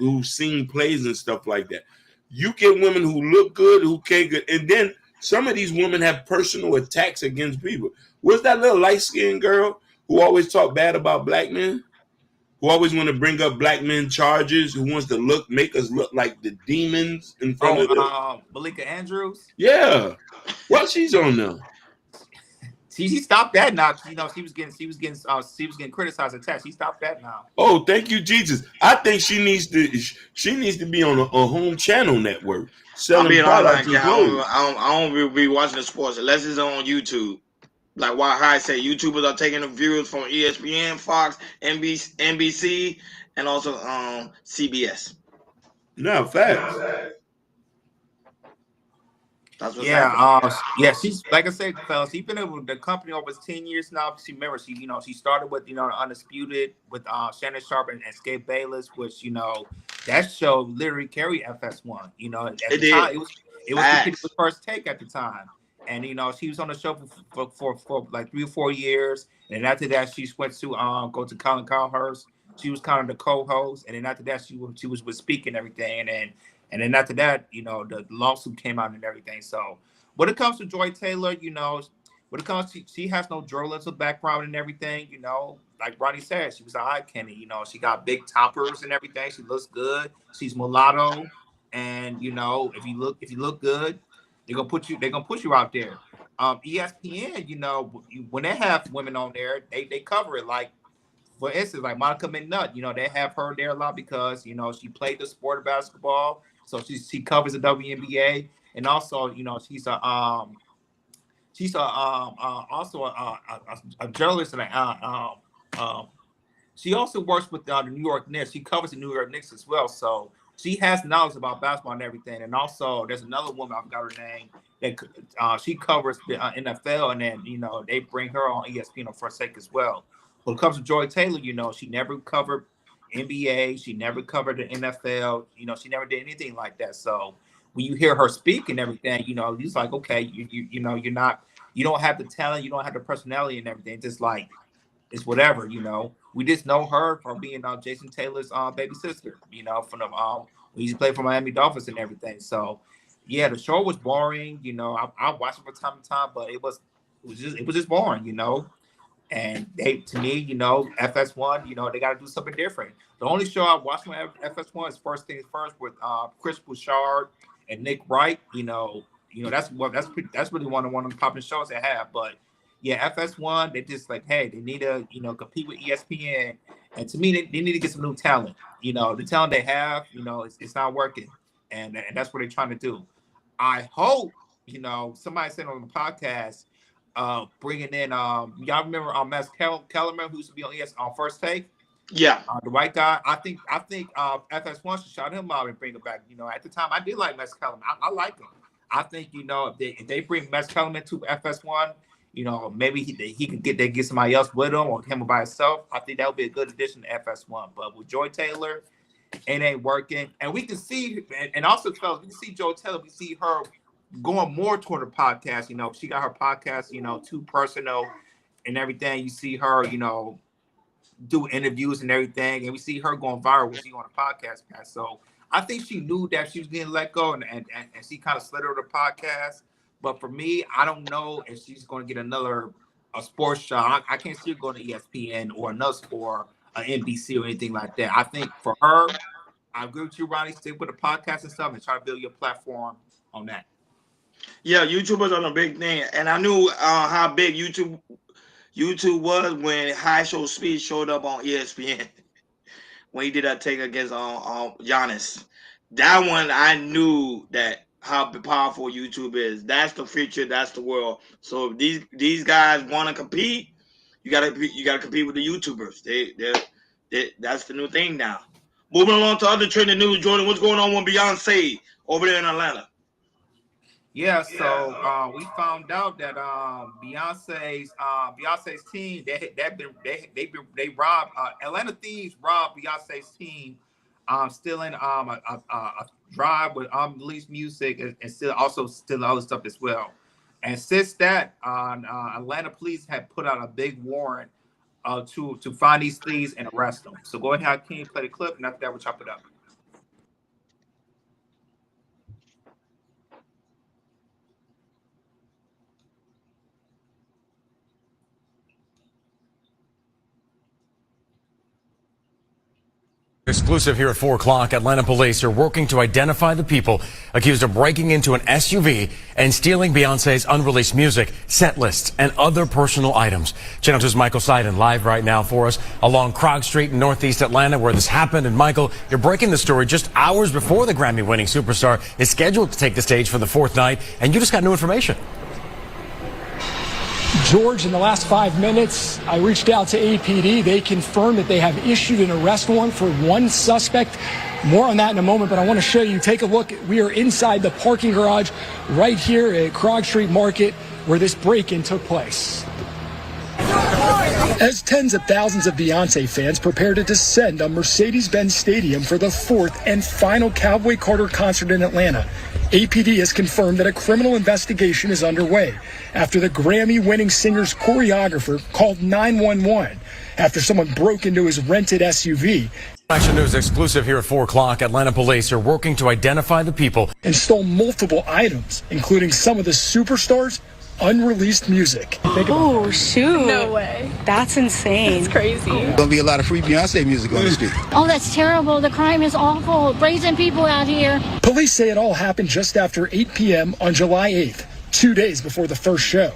who's seen plays and stuff like that. You get women who look good, who can't good, and then some of these women have personal attacks against people. Where's that little light-skinned girl who always talk bad about black men, who always want to bring up black men charges, who wants to make us look like the demons in front of them? Malika Andrews? Yeah. Well, she's on now. She stopped that now. You know, she was getting criticized and attacked. She stopped that now. Oh, thank you, Jesus. I think she needs to be on a home channel network selling products. I don't be watching the sports unless it's on YouTube. Like how I say, YouTubers are taking the viewers from ESPN, Fox, NBC, and also CBS. No, facts. That's what's happening. She's like I said, fellas. She's been with the company over 10 years now. She started with Undisputed with Shannon Sharp and Skip Bayless, which that show literally carried FS1. At the time it was the first take at the time. And she was on the show for like 3 or 4 years, and after that she went to go to Colin Cowhurst. She was kind of the co-host, and then after that she was with Speak and everything, and then after that the lawsuit came out and everything. So when it comes to Joy Taylor, when it comes to she has no journalism background and everything. Like Ronnie said, she was an eye candy. She got big toppers and everything. She looks good. She's mulatto, and if you look good, they're gonna push you out there. ESPN, when they have women on there, they cover it. Like, for instance, like Monica McNutt, they have her there a lot because she played the sport of basketball, so she covers the WNBA, and also she's also a journalist, and she also works with the New York Knicks. She covers the New York Knicks as well, so she has knowledge about basketball and everything. And also, there's another woman, I forgot her name, that she covers the NFL, and then they bring her on ESPN for a sec as well. When it comes to Joy Taylor, she never covered NBA, she never covered the NFL, she never did anything like that. So when you hear her speak and everything, it's like, okay, you don't have the talent, you don't have the personality and everything. It's just like, it's whatever, We just know her from being Jason Taylor's baby sister, from the we used to play for Miami Dolphins and everything. So yeah, the show was boring, I watched it from time to time, but it was just boring, And to me, FS1, they got to do something different. The only show I watched on FS1 is First Things First with Chris Bouchard and Nick Wright. You know, that's really one of the popular shows they have. But yeah, FS1, they just like, hey, they need to, you know, compete with ESPN. And to me, they need to get some new talent. You know, the talent they have, you know, it's not working. And that's what they're trying to do. I hope, you know, somebody said on the podcast, bringing in, y'all remember Max Kellerman, who used to be on First Take? Yeah. The white guy. I think FS1 should shout him out and bring him back. You know, at the time, I did like Max Kellerman. I like him. I think, you know, if they bring Max Kellerman to FS1, you know, maybe he can get somebody else with him or him by himself. I think that would be a good addition to FS1. But with Joy Taylor, it ain't working. And we can see, and also, fellas, we can see Joy Taylor. We see her going more toward the podcast. You know, she got her podcast, you know, Too Personal and everything. You see her, you know, do interviews and everything. And we see her going viral when she on a podcast. So I think she knew that she was getting let go and she kind of slid her the podcast. But for me, I don't know if she's going to get a sports show. I can't see her going to ESPN or another sport, NBC or anything like that. I think for her, I agree with you, Ronnie. Stick with the podcast and stuff and try to build your platform on that. Yeah, YouTubers are a big thing. And I knew how big YouTube was when High Show Speed showed up on ESPN when he did that take against Giannis. That one, I knew that how powerful YouTube is. That's the future. That's the world. So if these guys want to compete, you gotta compete with the YouTubers. They that's the new thing now. Moving along to other trending news, Jordan. What's going on with Beyonce over there in Atlanta? Yeah, so we found out that Beyonce's team they robbed Atlanta thieves robbed Beyonce's team, stealing a drive with unreleased music and still other stuff as well. And since that, Atlanta police had put out a big warrant to find these thieves and arrest them. So go ahead, Hakeem, play the clip, and after that we'll chop it up. Exclusive here at 4 o'clock, Atlanta police are working to identify the people accused of breaking into an SUV and stealing Beyonce's unreleased music, set lists, and other personal items. Channel 2's Michael Seiden live right now for us along Krog Street in Northeast Atlanta where this happened. And Michael, you're breaking the story just hours before the Grammy-winning superstar is scheduled to take the stage for the 4th night, and you just got new information. George, in the last 5 minutes, I reached out to APD. They confirmed that they have issued an arrest warrant for one suspect. More on that in a moment, but I want to show you. Take a look. We are inside the parking garage right here at Krog Street Market where this break-in took place. As tens of thousands of Beyonce fans prepare to descend on Mercedes-Benz Stadium for the 4th and final Cowboy Carter concert in Atlanta, APD has confirmed that a criminal investigation is underway after the Grammy-winning singer's choreographer called 911 after someone broke into his rented SUV. Action News exclusive here at 4 o'clock. Atlanta police are working to identify the people and stole multiple items, including some of the superstars' unreleased music. Oh, shoot. No way. That's insane. That's crazy. There's going to be a lot of free Beyonce music on the street. Oh, that's terrible. The crime is awful. Brazen people out here. Police say it all happened just after 8 p.m. on July 8th, 2 days before the first show.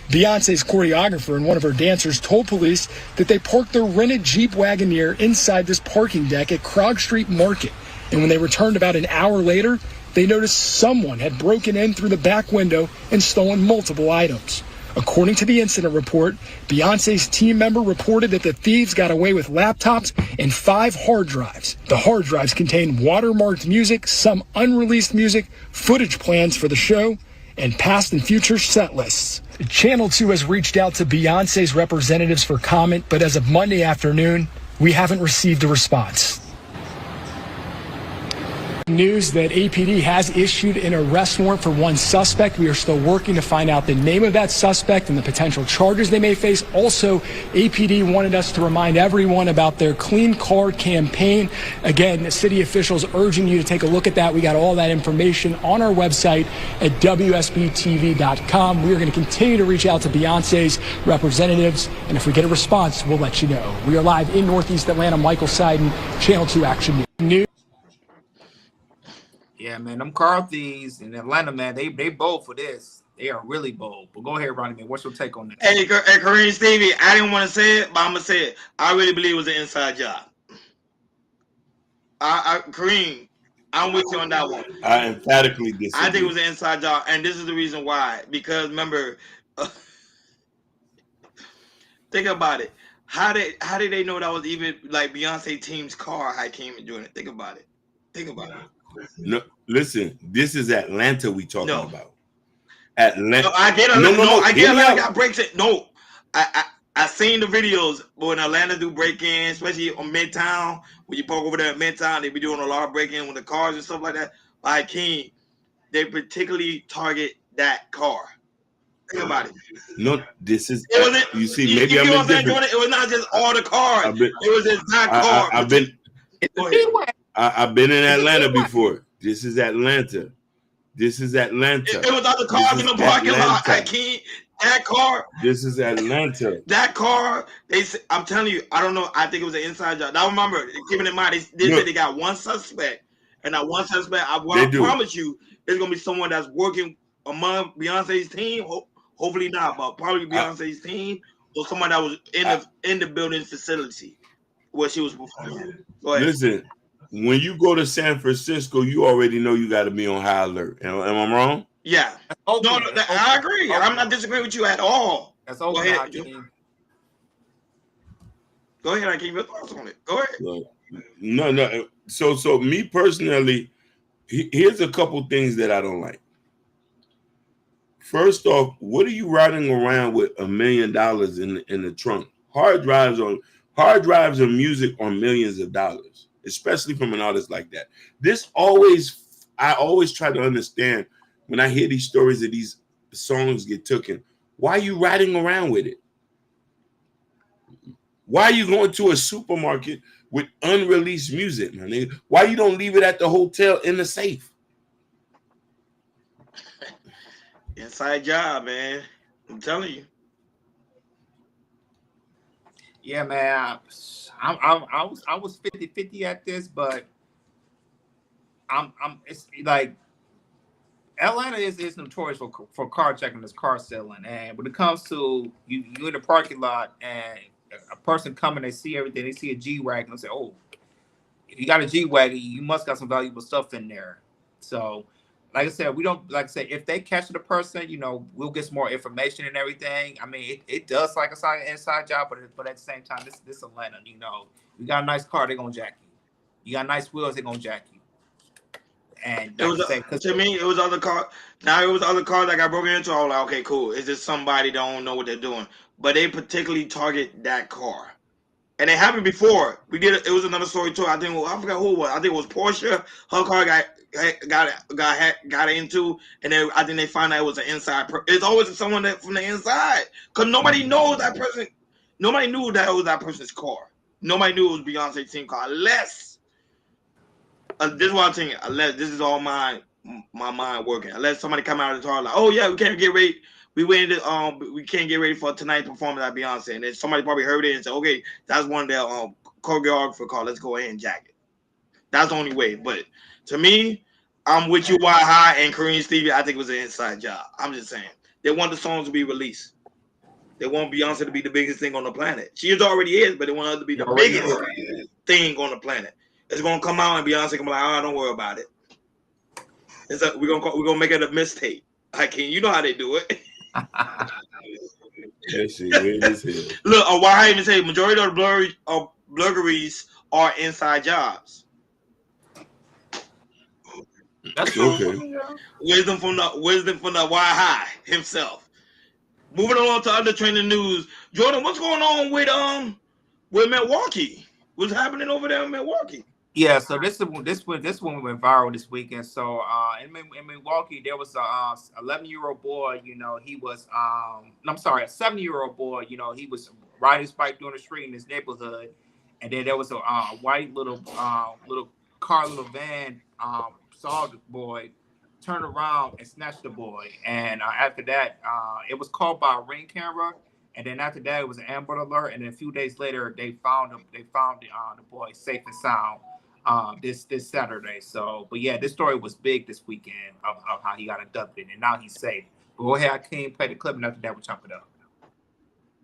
Beyonce's choreographer and one of her dancers told police that they parked their rented Jeep Wagoneer inside this parking deck at Krog Street Market. And when they returned about an hour later, they noticed someone had broken in through the back window and stolen multiple items. According to the incident report, Beyonce's team member reported that the thieves got away with laptops and 5 hard drives. The hard drives contain watermarked music, some unreleased music, footage plans for the show, and past and future set lists. Channel 2 has reached out to Beyonce's representatives for comment, but as of Monday afternoon, we haven't received a response. News that APD has issued an arrest warrant for one suspect. We are still working to find out the name of that suspect and the potential charges they may face. Also, APD wanted us to remind everyone about their Clean Car campaign. Again, city officials urging you to take a look at that. We got all that information on our website at WSBTV.com. We are going to continue to reach out to Beyonce's representatives, and if we get a response, we'll let you know. We are live in Northeast Atlanta. Michael Seiden, Channel 2 Action News. Yeah, man, them car thieves in Atlanta, man, they bold for this. They are really bold. But go ahead, Ronnie, man. What's your take on that? Hey, Kareem Stevie, I didn't want to say it, but I'm gonna say it. I really believe it was an inside job. Kareem, I'm with you on that one. I emphatically disagree. I think it was an inside job, and this is the reason why. Because remember, think about it. How did they know that was even like Beyonce team's car? I came and doing it. Think about it. No, listen. This is Atlanta we talking about. Atlanta. No, I get I get Atlanta got breaks it. No, I seen the videos when Atlanta do break-in, especially on Midtown. When you park over there at Midtown, they be doing a lot of break-in with the cars and stuff like that. By King, they particularly target that car. Think about it. No, this is. It wasn't, you see, maybe you I'm know indifferent. Jordan, it was not just all the cars. It was just that car. I've been in Atlanta before. This is Atlanta. This is Atlanta. It was other cars in the parking lot. That car. This is Atlanta. That car. I'm telling you, I don't know. I think it was an inside job. Now remember, keeping in mind, they said they got one suspect, and that one suspect, I promise you, it's gonna be someone that's working among Beyonce's team. Hopefully not, but probably Beyonce's team or someone that was in the building facility where she was performing. Go ahead. Listen, when you go to San Francisco, you already know you got to be on high alert. Am I wrong? Yeah. No, I agree. I'm not disagreeing with you at all. That's Go okay. ahead. Go ahead. I keep your thoughts on it. Go ahead. No. So me personally, here's a couple things that I don't like. First off, what are you riding around with $1 million in the trunk? Hard drives of music are millions of dollars, especially from an artist like that. I always try to understand when I hear these stories of these songs get taken. Why are you riding around with it? Why are you going to a supermarket with unreleased music, man? Why you don't leave it at the hotel in the safe? Inside job, man. I'm telling you. Yeah, man. I was 50-50 at this, but it's like Atlanta is notorious for car checking, this car selling. And when it comes to you in the parking lot and a person coming, they see everything, they see a G-Wagon, they say, oh, if you got a G-Wagon, you must got some valuable stuff in there. So like I said, if they catch the person, we'll get some more information and everything. I mean, it does like a inside job, but at the same time, this Atlanta, you got a nice car, they're gonna jack you. You got nice wheels, they're gonna jack you. And to me, it was other cars. Now it was other cars that got broken into. I was like, okay, cool. It's just somebody that don't know what they're doing, but they particularly target that car. And it happened before. It was another story too. I forgot who it was. I think it was Porsche. Her car got into, and then I think they found out it was an inside. It's always someone from the inside, because nobody knows that person. Nobody knew that it was that person's car. Nobody knew it was Beyonce's team car, unless this is what I'm thinking. Unless this is all my mind working. Unless somebody come out of the car like, oh yeah, we can't get ready. We can't get ready for tonight's performance at Beyonce, and then somebody probably heard it and said, okay, that's one of their choreographer call. Let's go ahead and jack it. That's the only way. But to me, I'm with you, Why High and Kareem Stevie. I think it was an inside job. I'm just saying. They want the songs to be released. They want Beyonce to be the biggest thing on the planet. She already is, but they want her to be the biggest thing on the planet. It's gonna come out and Beyonce gonna be like, oh, don't worry about it. We're gonna make it a mistake. You know how they do it. Look, why I even say majority of the blurgeries are inside jobs. That's okay. Wisdom from the Why High himself. Moving along to other trending news. Jordan, what's going on with Milwaukee? What's happening over there in Milwaukee? Yeah, so this one went viral this weekend. So in Milwaukee, there was a 11-year-old boy. He was a 7-year-old boy. He was riding his bike down the street in his neighborhood, and then there was a white little van saw the boy, turned around and snatched the boy. And after that, it was caught by a Ring camera. And then after that, it was an Amber Alert. And then a few days later, they found the boy safe and sound. this Saturday. So, but yeah, this story was big this weekend of how he got abducted, and now he's safe. Go ahead, Hakeem, play the clip, and after that, we'll chop it up.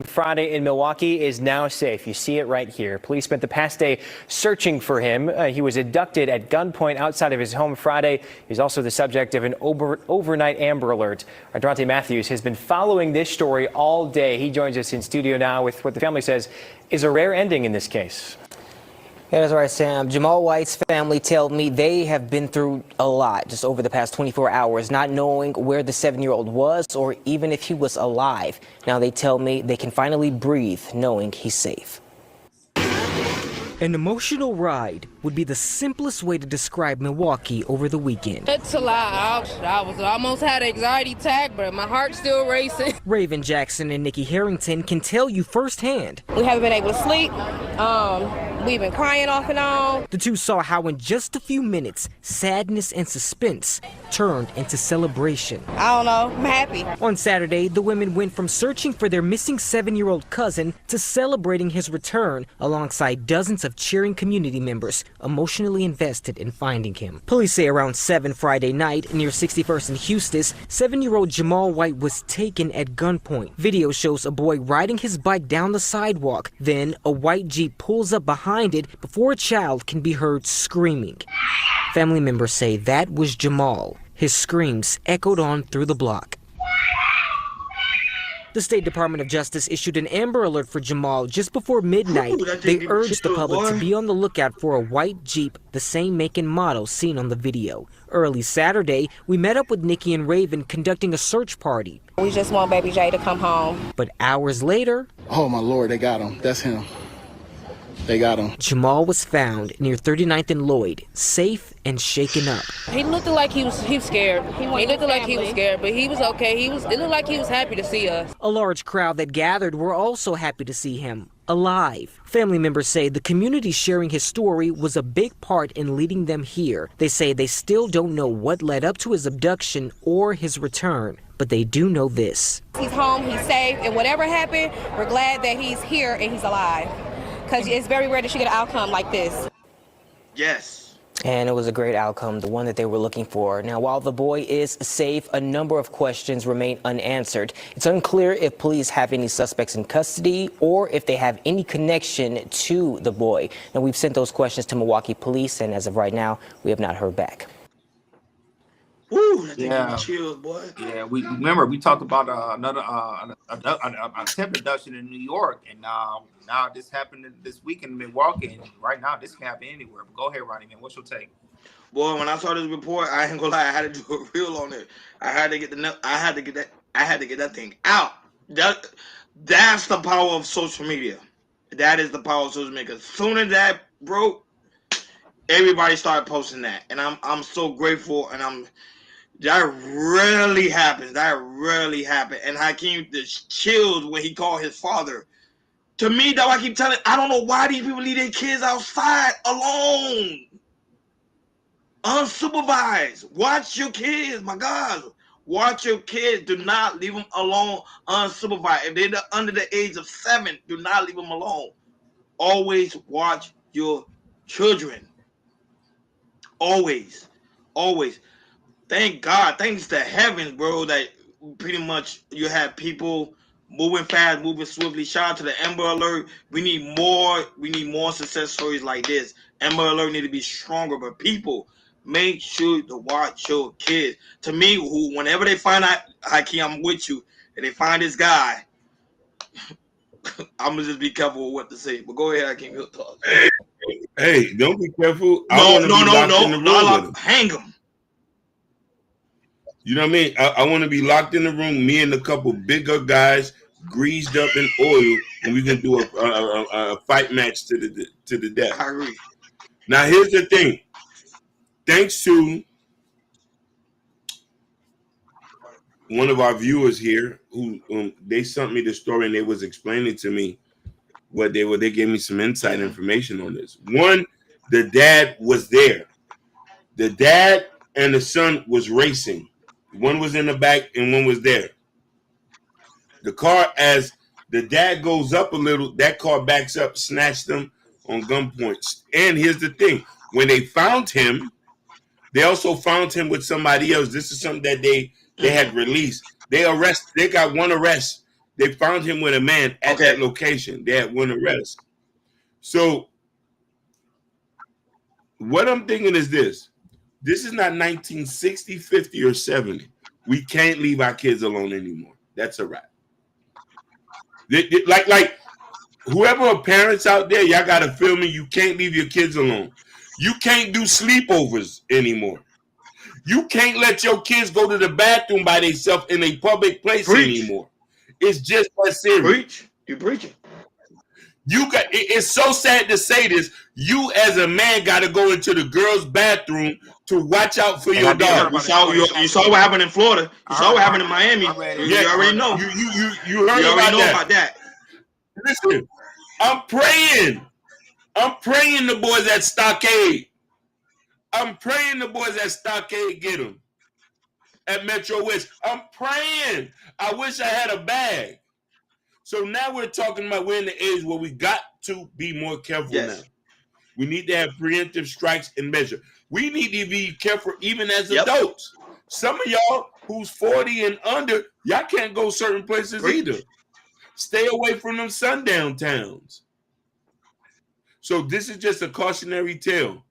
Friday in Milwaukee is now safe. You see it right here. Police spent the past day searching for him. He was abducted at gunpoint outside of his home Friday. He's also the subject of an overnight Amber Alert. Our Durante Matthews has been following this story all day. He joins us in studio now with what the family says is a rare ending in this case. Yeah, that's right, Sam. Jamal White's family tell me they have been through a lot just over the past 24 hours, not knowing where the 7-year-old was or even if he was alive. Now they tell me they can finally breathe knowing he's safe. An emotional ride would be the simplest way to describe Milwaukee over the weekend. It's a lot. I was almost had an anxiety attack, but my heart's still racing. Raven Jackson and Nikki Harrington can tell you firsthand. We haven't been able to sleep. We've been crying off and on. The two saw how in just a few minutes, sadness and suspense turned into celebration. I don't know. I'm happy. On Saturday, the women went from searching for their missing 7-year-old cousin to celebrating his return alongside dozens of cheering community members emotionally invested in finding him. Police say around 7 Friday night near 61st and Eustis, 7-year-old Jamal White was taken at gunpoint. Video shows a boy riding his bike down the sidewalk. Then a white Jeep pulls up behind it before a child can be heard screaming. Family members say that was Jamal. His screams echoed on through the block. The State Department of Justice issued an Amber Alert for Jamal just before midnight. They urged the public to be on the lookout for a white Jeep, the same make and model seen on the video. Early Saturday, we met up with Nikki and Raven conducting a search party. We just want Baby J to come home. But hours later... Oh, my Lord, they got him. That's him. They got him. Jamal was found near 39th and Lloyd, safe and shaken up. He looked like he was scared. He looked like he was scared, but he was okay. It looked like he was happy to see us. A large crowd that gathered were also happy to see him alive. Family members say the community sharing his story was a big part in leading them here. They say they still don't know what led up to his abduction or his return, but they do know this. He's home, he's safe, and whatever happened, we're glad that he's here and he's alive. Because it's very rare that you get an outcome like this. Yes. And it was a great outcome, the one that they were looking for. Now, while the boy is safe, a number of questions remain unanswered. It's unclear if police have any suspects in custody or if they have any connection to the boy. Now, we've sent those questions to Milwaukee police, and as of right now, we have not heard back. Woo, that thing gave me chills, boy. Yeah, we remember we talked about another attempted abduction in New York, and now this happened this week in Milwaukee, and right now this can happen anywhere. But go ahead, Ronnie, man. What's your take? Boy, when I saw this report, I ain't gonna lie, I had to do a reel on it. I had to get that thing out. That's the power of social media. That is the power of social media. As soon as that broke, everybody started posting that, and I'm so grateful, and that rarely happens. That rarely happened. And Hakeem just chilled when he called his father. To me, though, I keep telling, I don't know why these people leave their kids outside alone, unsupervised. Watch your kids, my God. Watch your kids. Do not leave them alone unsupervised. If they're under the age of 7, do not leave them alone. Always watch your children. Always. Always. Thank God, thanks to heaven, bro, that pretty much you have people moving fast, moving swiftly. Shout out to the Amber Alert. We need more success stories like this. Amber Alert need to be stronger, but people, make sure to watch your kids. To me, whenever they find out, Hakeem, I'm with you, and they find this guy, I'm gonna just be careful with what to say. But go ahead, Hakeem, you'll talk. Hey, don't be careful. No, hang him. You know what I mean? I want to be locked in the room, me and a couple bigger guys, greased up in oil, and we can do a fight match to the death. I agree. Now, here's the thing. Thanks to one of our viewers here, who they sent me the story and they was explaining to me what they were. They gave me some inside information on this. One, the dad was there. The dad and the son was racing. One was in the back and one was there. The car, as the dad goes up a little, that car backs up, snatched them on gunpoint. And here's the thing. when they found him, they also found him with somebody else. This is something that they had released. They got one arrest. They found him with a man at that location. They had one arrest. So what I'm thinking is this. This is not 1960, 50, or 70. We can't leave our kids alone anymore. That's a wrap. Like whoever are parents out there, y'all got to feel me. You can't leave your kids alone. You can't do sleepovers anymore. You can't let your kids go to the bathroom by themselves in a public place anymore. It's just that serious. You preaching. It's so sad to say this. You as a man got to go into the girls' bathroom to watch out for your daughter. You saw what happened in Florida. You saw what happened in Miami. You already know. You heard about that. Listen, I'm praying the boys at Stockade. I'm praying the boys at Stockade get them. At Metro West. I'm praying. I wish I had a bag. So now we're talking about we're in the age where we got to be more careful now. We need to have preemptive strikes and measure. We need to be careful even as adults. Some of y'all who's 40 and under, y'all can't go certain places either. Stay away from them sundown towns. So this is just a cautionary tale.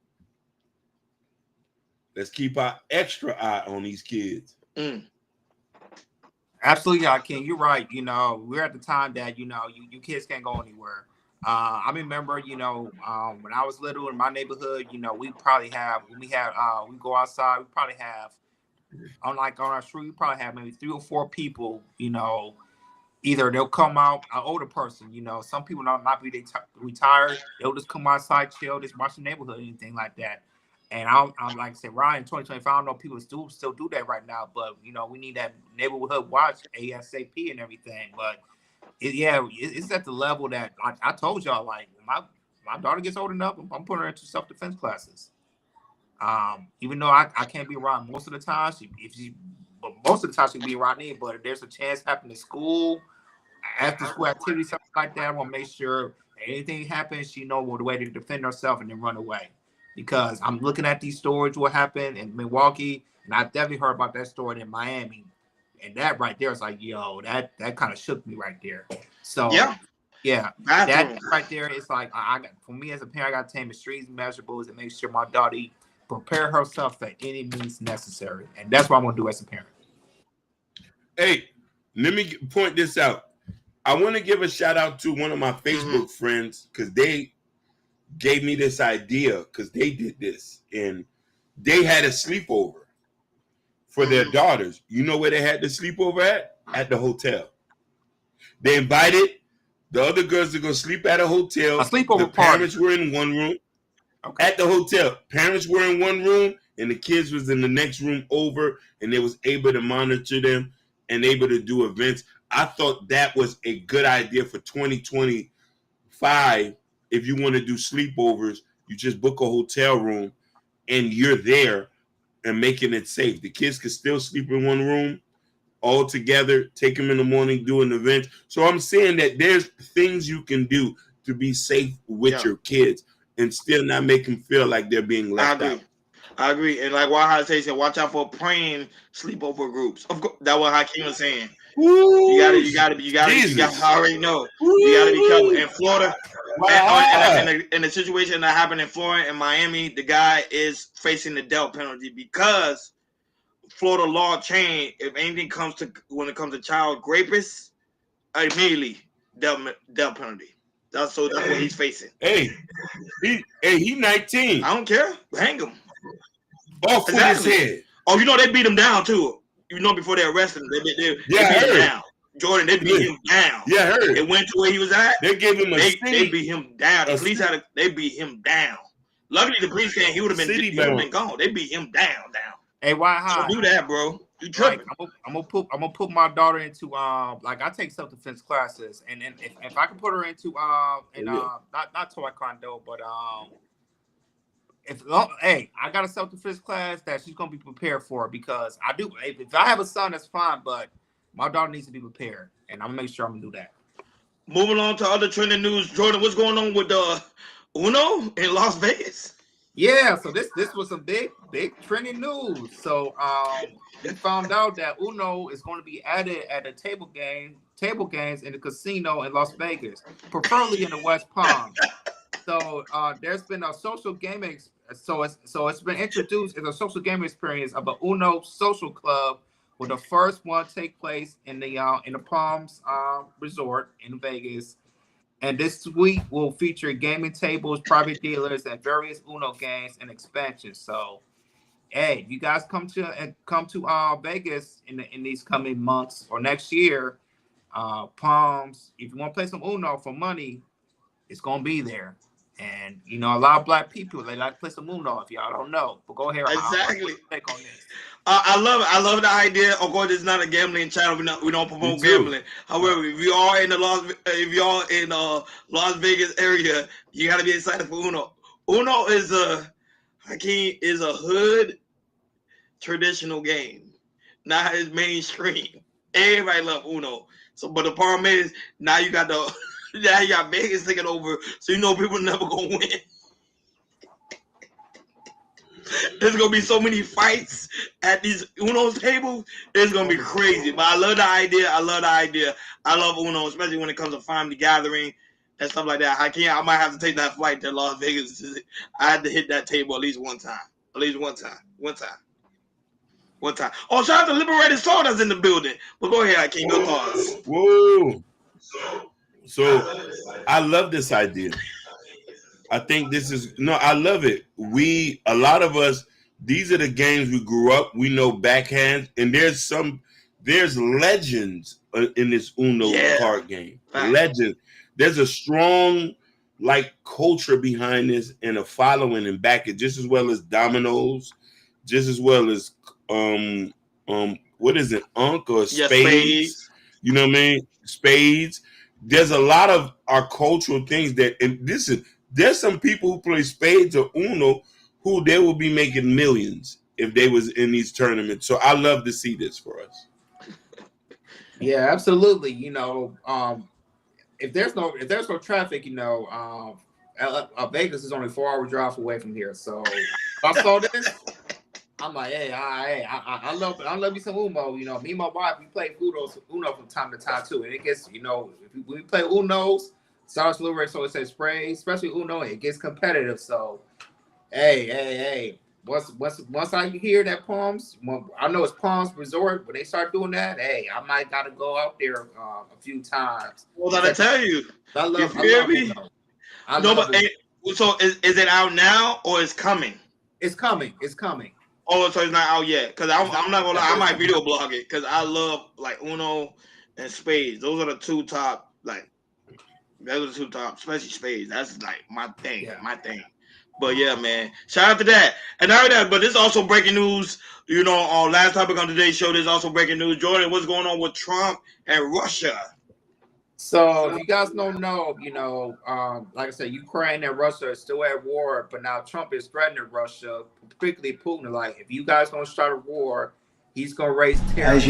Let's keep our extra eye on these kids. Absolutely, King. You're right. You know, we're at the time that, you kids can't go anywhere. I remember, when I was little in my neighborhood, we probably have, when we go outside, we probably have, on our street, we probably have maybe 3 or 4 people, either they'll come out, an older person, some people not be retired. They'll just come outside, chill, just watch the neighborhood, anything like that. And I'm like I said, Ryan, 2025, I don't know if people still do that right now, but, we need that neighborhood watch ASAP and everything. But, it's at the level that I told y'all, like, my daughter gets old enough, I'm putting her into self-defense classes. Even though I can't be around most of the time, but most of the time she can be around me, but if there's a chance happening in school, after school activities, something like that, I want to make sure anything happens, she knows the way to defend herself and then run away. Because I'm looking at these stories, what happened in Milwaukee, and I definitely heard about that story in Miami. And that right there is like, yo, that kind of shook me right there. So, that right there is like, for me as a parent, I got to take extreme measurables and make sure my daughter prepare herself for any means necessary. And that's what I'm going to do as a parent. Hey, let me point this out. I want to give a shout out to one of my Facebook friends because they gave me this idea because they did this and they had a sleepover for their daughters. You know where they had the sleepover at? At the hotel. They invited the other girls to go sleep at a hotel. A sleepover the party. Parents were in one room. At the hotel. Parents were in one room and the kids was in the next room over and they was able to monitor them and able to do events. I thought that was a good idea for 2025. If you want to do sleepovers, you just book a hotel room and you're there and making it safe. The kids can still sleep in one room all together, take them in the morning, do an event. So I'm saying that there's things you can do to be safe with your kids and still not make them feel like they're being left out. I agree. And like Wahad said, watch out for praying sleepover groups. Of course, that's what Hakeem was saying. You gotta I already know. You gotta be careful. In Florida, in the situation that happened in Florida and Miami, the guy is facing the death penalty because Florida law changed. If anything comes to when it comes to child rapists, immediately death penalty. That's what he's facing. He 19. I don't care. Hang him. Off with his head. Oh, they beat him down too. Before they arrested him, they beat him down. Jordan, they beat him down. Yeah, I heard. It went to where he was at. They gave him they beat him down. The police they beat him down. Luckily, the police came. He would have been gone. They beat him down. Hey, why high? Don't do that, bro. You tripping? I'm gonna put my daughter into I take self-defense classes, and if I can put her into not Taekwondo, but I got a self-defense class that she's gonna be prepared for because I do. If I have a son, that's fine, but my daughter needs to be prepared, and I'm gonna make sure I'm gonna do that. Moving on to other trending news, Jordan, what's going on with the Uno in Las Vegas? Yeah, so this was some big trending news. So we found out that Uno is going to be added at a table games in the casino in Las Vegas, preferably in the West Palm. So there's been a social gaming. So it's been introduced as a social gaming experience of a Uno social club, with the first one take place in the Palms Resort in Vegas. And this suite will feature gaming tables, private dealers, and various Uno games and expansions. So, hey, you guys come to Vegas in these coming months or next year, Palms. If you want to play some Uno for money, it's gonna be there. And a lot of black people, they like to play some Uno. If y'all don't know, but go ahead. Exactly. Take on this. I love it. I love the idea. Of course, it's not a gambling channel. We don't promote gambling. However, if you are in the Las Vegas area, you got to be excited for Uno. Uno is a hood traditional game, not as mainstream. Everybody love Uno. So, but the problem is now you got Vegas taking over, so people never gonna win. There's gonna be so many fights at these Uno's tables. It's gonna be crazy. But I love the idea. I love Uno, especially when it comes to family gathering and stuff like that. I might have to take that flight to Las Vegas. I had to hit that table at least one time. Oh, shout out to Liberated Soul that's in the building. But go ahead, Hakeem, your thoughts. Whoa. So I love this idea. I think I love it. A lot of us, these are the games we grew up. We know backhand, and there's legends in this Uno card game. Legend. There's a strong culture behind this and a following and back it, just as well as dominoes, just as well as what is it, Unk or Spades? Spades. You know what I mean? Spades. There's a lot of our cultural things there's some people who play Spades or Uno who they will be making millions if they was in these tournaments. So I love to see this for us. Yeah, absolutely. If there's no traffic, Vegas is only a 4-hour drive away from here. So if I saw this, I'm like, hey, I love you some Uno. Me and my wife, we play Uno from time to time too. And it gets, when we play Unos, Stars Blu-ray, so it says spray, especially Uno, it gets competitive. So, hey. Once I hear that Palms, I know it's Palms Resort, but they start doing that, hey, I might gotta go out there a few times. Well, I tell you, I love me. Uno. So is it out now or it's coming? It's coming. Oh, so it's not out yet? Because I'm not gonna lie, I might video blog it because I love Uno and Spades. Those are the two top especially Spades. That's my thing. Yeah. My thing. But yeah, man. Shout out to that. And not that, but this is also breaking news. Last topic on today's show, there's also breaking news. Jordan, what's going on with Trump and Russia? So if you guys don't know, like I said, Ukraine and Russia are still at war, but now Trump is threatening Russia, particularly Putin. If you guys don't start a war, he's gonna raise tariffs.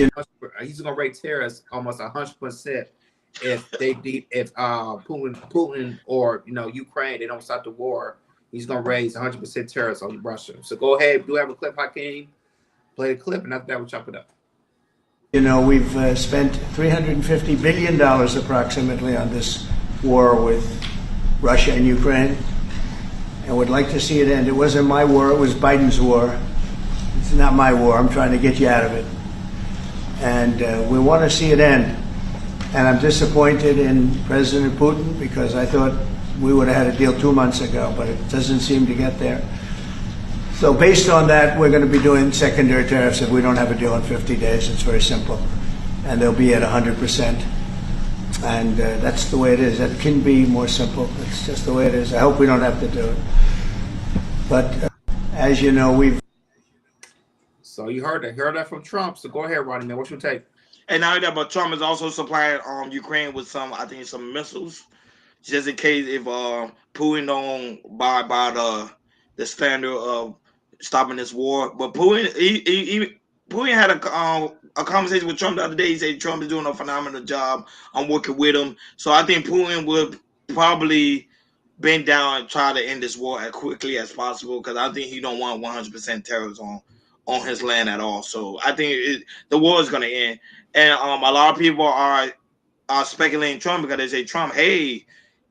He's gonna raise tariffs almost 100%. If Putin or Ukraine, they don't stop the war, he's gonna raise 100% tariffs on Russia. So go ahead, do have a clip, Hakeem. Play the clip, and after that we'll chop it up. We've spent $350 billion approximately on this war with Russia and Ukraine, and would like to see it end. It wasn't my war, it was Biden's war. It's not my war, I'm trying to get you out of it. And we want to see it end. And I'm disappointed in President Putin because I thought we would have had a deal 2 months ago, but it doesn't seem to get there. So based on that, we're going to be doing secondary tariffs if we don't have a deal in 50 days. It's very simple. And they'll be at 100%. And that's the way it is. It can be more simple. It's just the way it is. I hope we don't have to do it. But as you know, we've... So you heard that from Trump. So go ahead, Ronnie, man. What's your take? And now that, but Trump is also supplying Ukraine with some missiles, just in case if Putin don't buy the standard of stopping this war. But Putin had a conversation with Trump the other day. He said Trump is doing a phenomenal job. I'm working with him, so I think Putin would probably bend down and try to end this war as quickly as possible, because I think he don't want 100% terrorists on his land at all. So I think the war is going to end. And a lot of people are speculating Trump because they say, Trump, hey,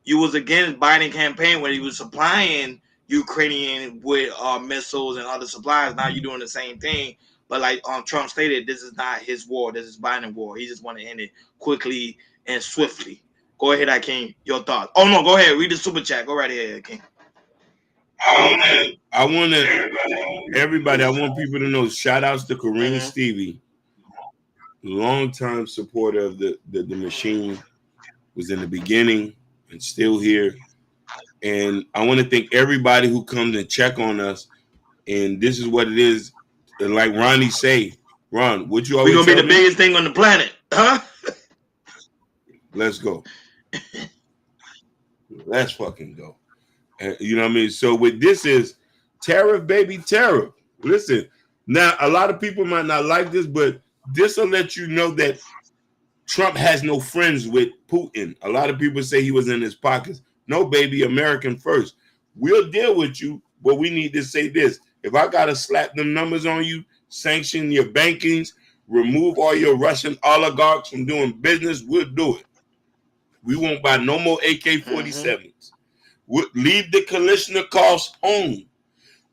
you was against Biden campaign when he was supplying Ukrainian with missiles and other supplies. Now you're doing the same thing. But like Trump stated, this is not his war. This is Biden war. He just want to end it quickly and swiftly. Go ahead, King. Your thoughts. Oh, no, go ahead. Read the super chat. Go right ahead, King. I want everybody, I want people to know, shout outs to Kareem Stevie, longtime supporter of the machine, was in the beginning and still here. And I want to thank everybody who comes and check on us. And this is what it is. And like Ronnie say, Ron, what you always We're going to be the biggest thing on the planet, huh? Let's go. Let's fucking go. You know what I mean? So with this is tariff, baby, tariff. Listen, now a lot of people might not like this, but this will let you know that Trump has no friends with Putin. A lot of people say he was in his pockets. No, baby, American first. We'll deal with you, but we need to say this. If I got to slap them numbers on you, sanction your bankings, remove all your Russian oligarchs from doing business, we'll do it. We won't buy no more AK-47s. We'll leave the Kalashnikovs home.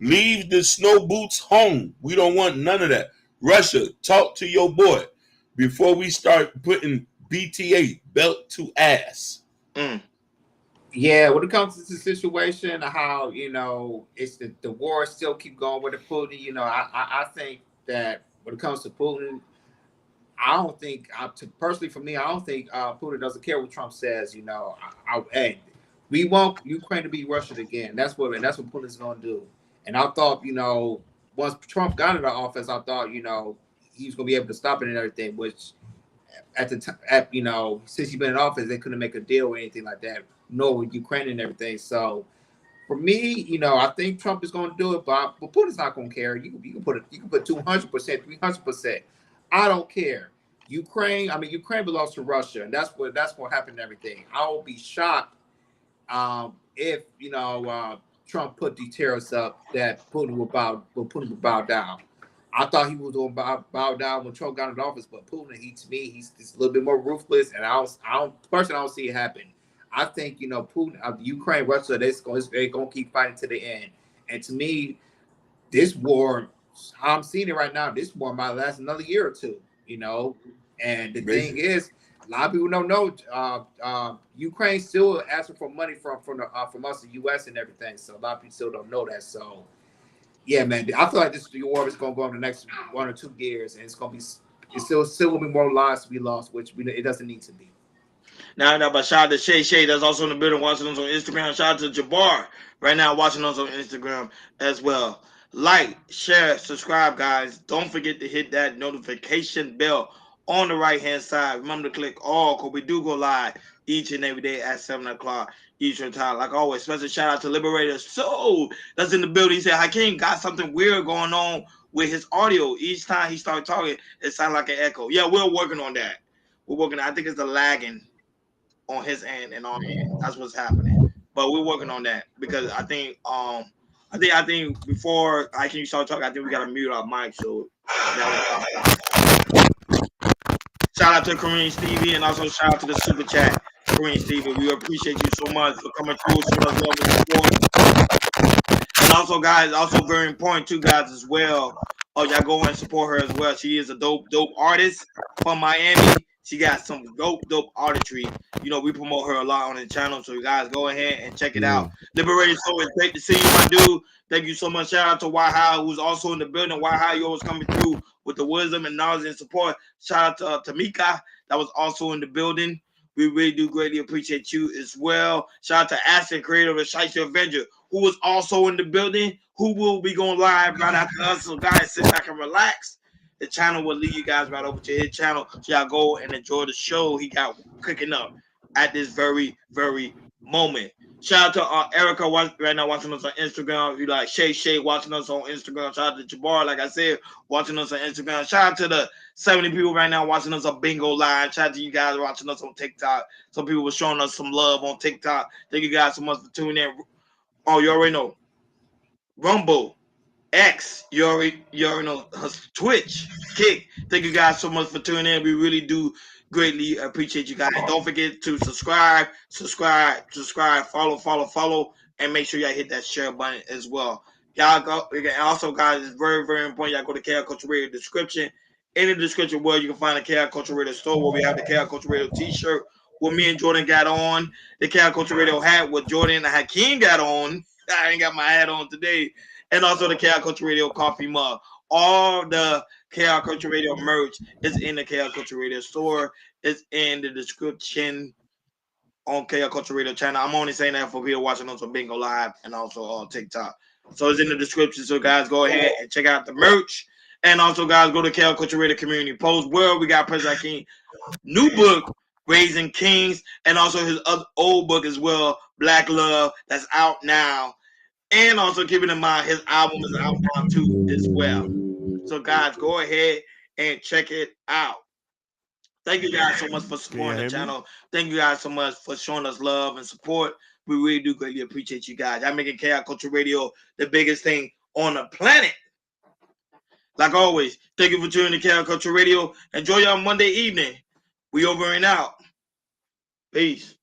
Leave the snow boots home. We don't want none of that. Russia, talk to your boy before we start putting BTA, belt to ass. Yeah, when it comes to the situation, how, it's the war still keep going with the Putin, I think that when it comes to Putin, I don't think, personally for me, I don't think Putin doesn't care what Trump says. Hey, we want Ukraine to be Russian again. That's what Putin's going to do. And I thought, once Trump got into office, I thought, he was going to be able to stop it and everything. Which, at the time, since he's been in office, they couldn't make a deal or anything like that. No, with Ukraine and everything. So, for me, I think Trump is going to do it, but Putin's not going to care. You can put 200%, 300%. I don't care. Ukraine belongs to Russia, and that's what happened to everything. I will be shocked if Trump put these tariffs up that Putin would bow down. I thought he was going to bow down when Trump got in office, but Putin, he's just a little bit more ruthless, and I don't see it happen. I think Putin, Ukraine, Russia, they're going to keep fighting to the end. And to me, this war, I'm seeing it right now. This war might last another year or two. And the thing is, a lot of people don't know. Ukraine still asking for money from us, the U.S. and everything. So a lot of people still don't know that. So, yeah, man, I feel like this war is going to go in the next 1 or 2 years, and it's still going to be more lives to be lost, which it doesn't need to be. Now, but shout out to Shay that's also in the building watching us on Instagram. Shout out to Jabbar right now watching us on Instagram as well. Like, share, subscribe, guys. Don't forget to hit that notification bell on the right-hand side. Remember to click all, because we do go live each and every day at 7 o'clock Eastern time. Like always, special shout out to Liberator Soul that's in the building. He said, Hakeem got something weird going on with his audio. Each time he started talking, it sounded like an echo. Yeah, we're working on that. I think it's the lagging on his end and on end. That's what's happening. But we're working on that, because I think before I can start talking, I think we gotta mute our mic. So shout out to Kareem Stevie, and also shout out to the super chat, Kareem Stevie. We appreciate you so much for coming through, showing us love and support. And also, guys, also very important too, guys, as well. Oh, y'all go and support her as well. She is a dope artist from Miami. She got some dope artistry. We promote her a lot on the channel, so you guys go ahead and check it out. Liberated Soul, it's great to see you, my dude. Thank you so much. Shout out to Waha, who's also in the building. Waha, you always coming through with the wisdom and knowledge and support. Shout out to Tamika, that was also in the building. We really do greatly appreciate you as well. Shout out to Aston, creator of the Shiesty Avenger, who was also in the building, who will be going live right after us. So guys, sit back and relax. The channel will lead you guys right over to his channel, so y'all go and enjoy the show he got cooking up at this very, very moment. Shout out to Erica right now watching us on Instagram. If you like Shay watching us on Instagram. Shout out to Jabbar, like I said, watching us on Instagram. Shout out to the 70 people right now watching us on Bingo Live. Shout out to you guys watching us on TikTok. Some people were showing us some love on TikTok. Thank you guys so much for tuning in. Oh, you already know. Rumble, X, you already know. Twitch, Kick. Thank you guys so much for tuning in. We really do greatly appreciate you guys. Don't forget to subscribe, follow, and make sure y'all hit that share button as well. Y'all go. Also, guys, it's very, very important. Y'all go to KL Culture Radio description. In the description, where you can find the KL Culture Radio store, where we have the KL Culture Radio T-shirt, what me and Jordan got on, the KL Culture Radio hat, what Jordan and Hakeem got on. I ain't got my hat on today, and also the KL Culture Radio coffee mug. All the KL Culture Radio merch is in the KL Culture Radio store. It's in the description on KL Culture Radio channel. I'm only saying that for people watching us on Bingo Live and also on TikTok. So it's in the description. So guys, go ahead and check out the merch. And also, guys, go to KL Culture Radio Community Post, where we got President King new book, Raising Kings, and also his old book as well, Black Love, that's out now. And also keeping in mind his album is out now too as well. So guys, go ahead and check it out. Thank you guys so much for supporting the channel. Thank you guys so much for showing us love and support. We really do greatly appreciate you guys. I'm making KL Culture Radio the biggest thing on the planet. Like always, thank you for tuning to KL Culture Radio. Enjoy your Monday evening. We over and out. Peace.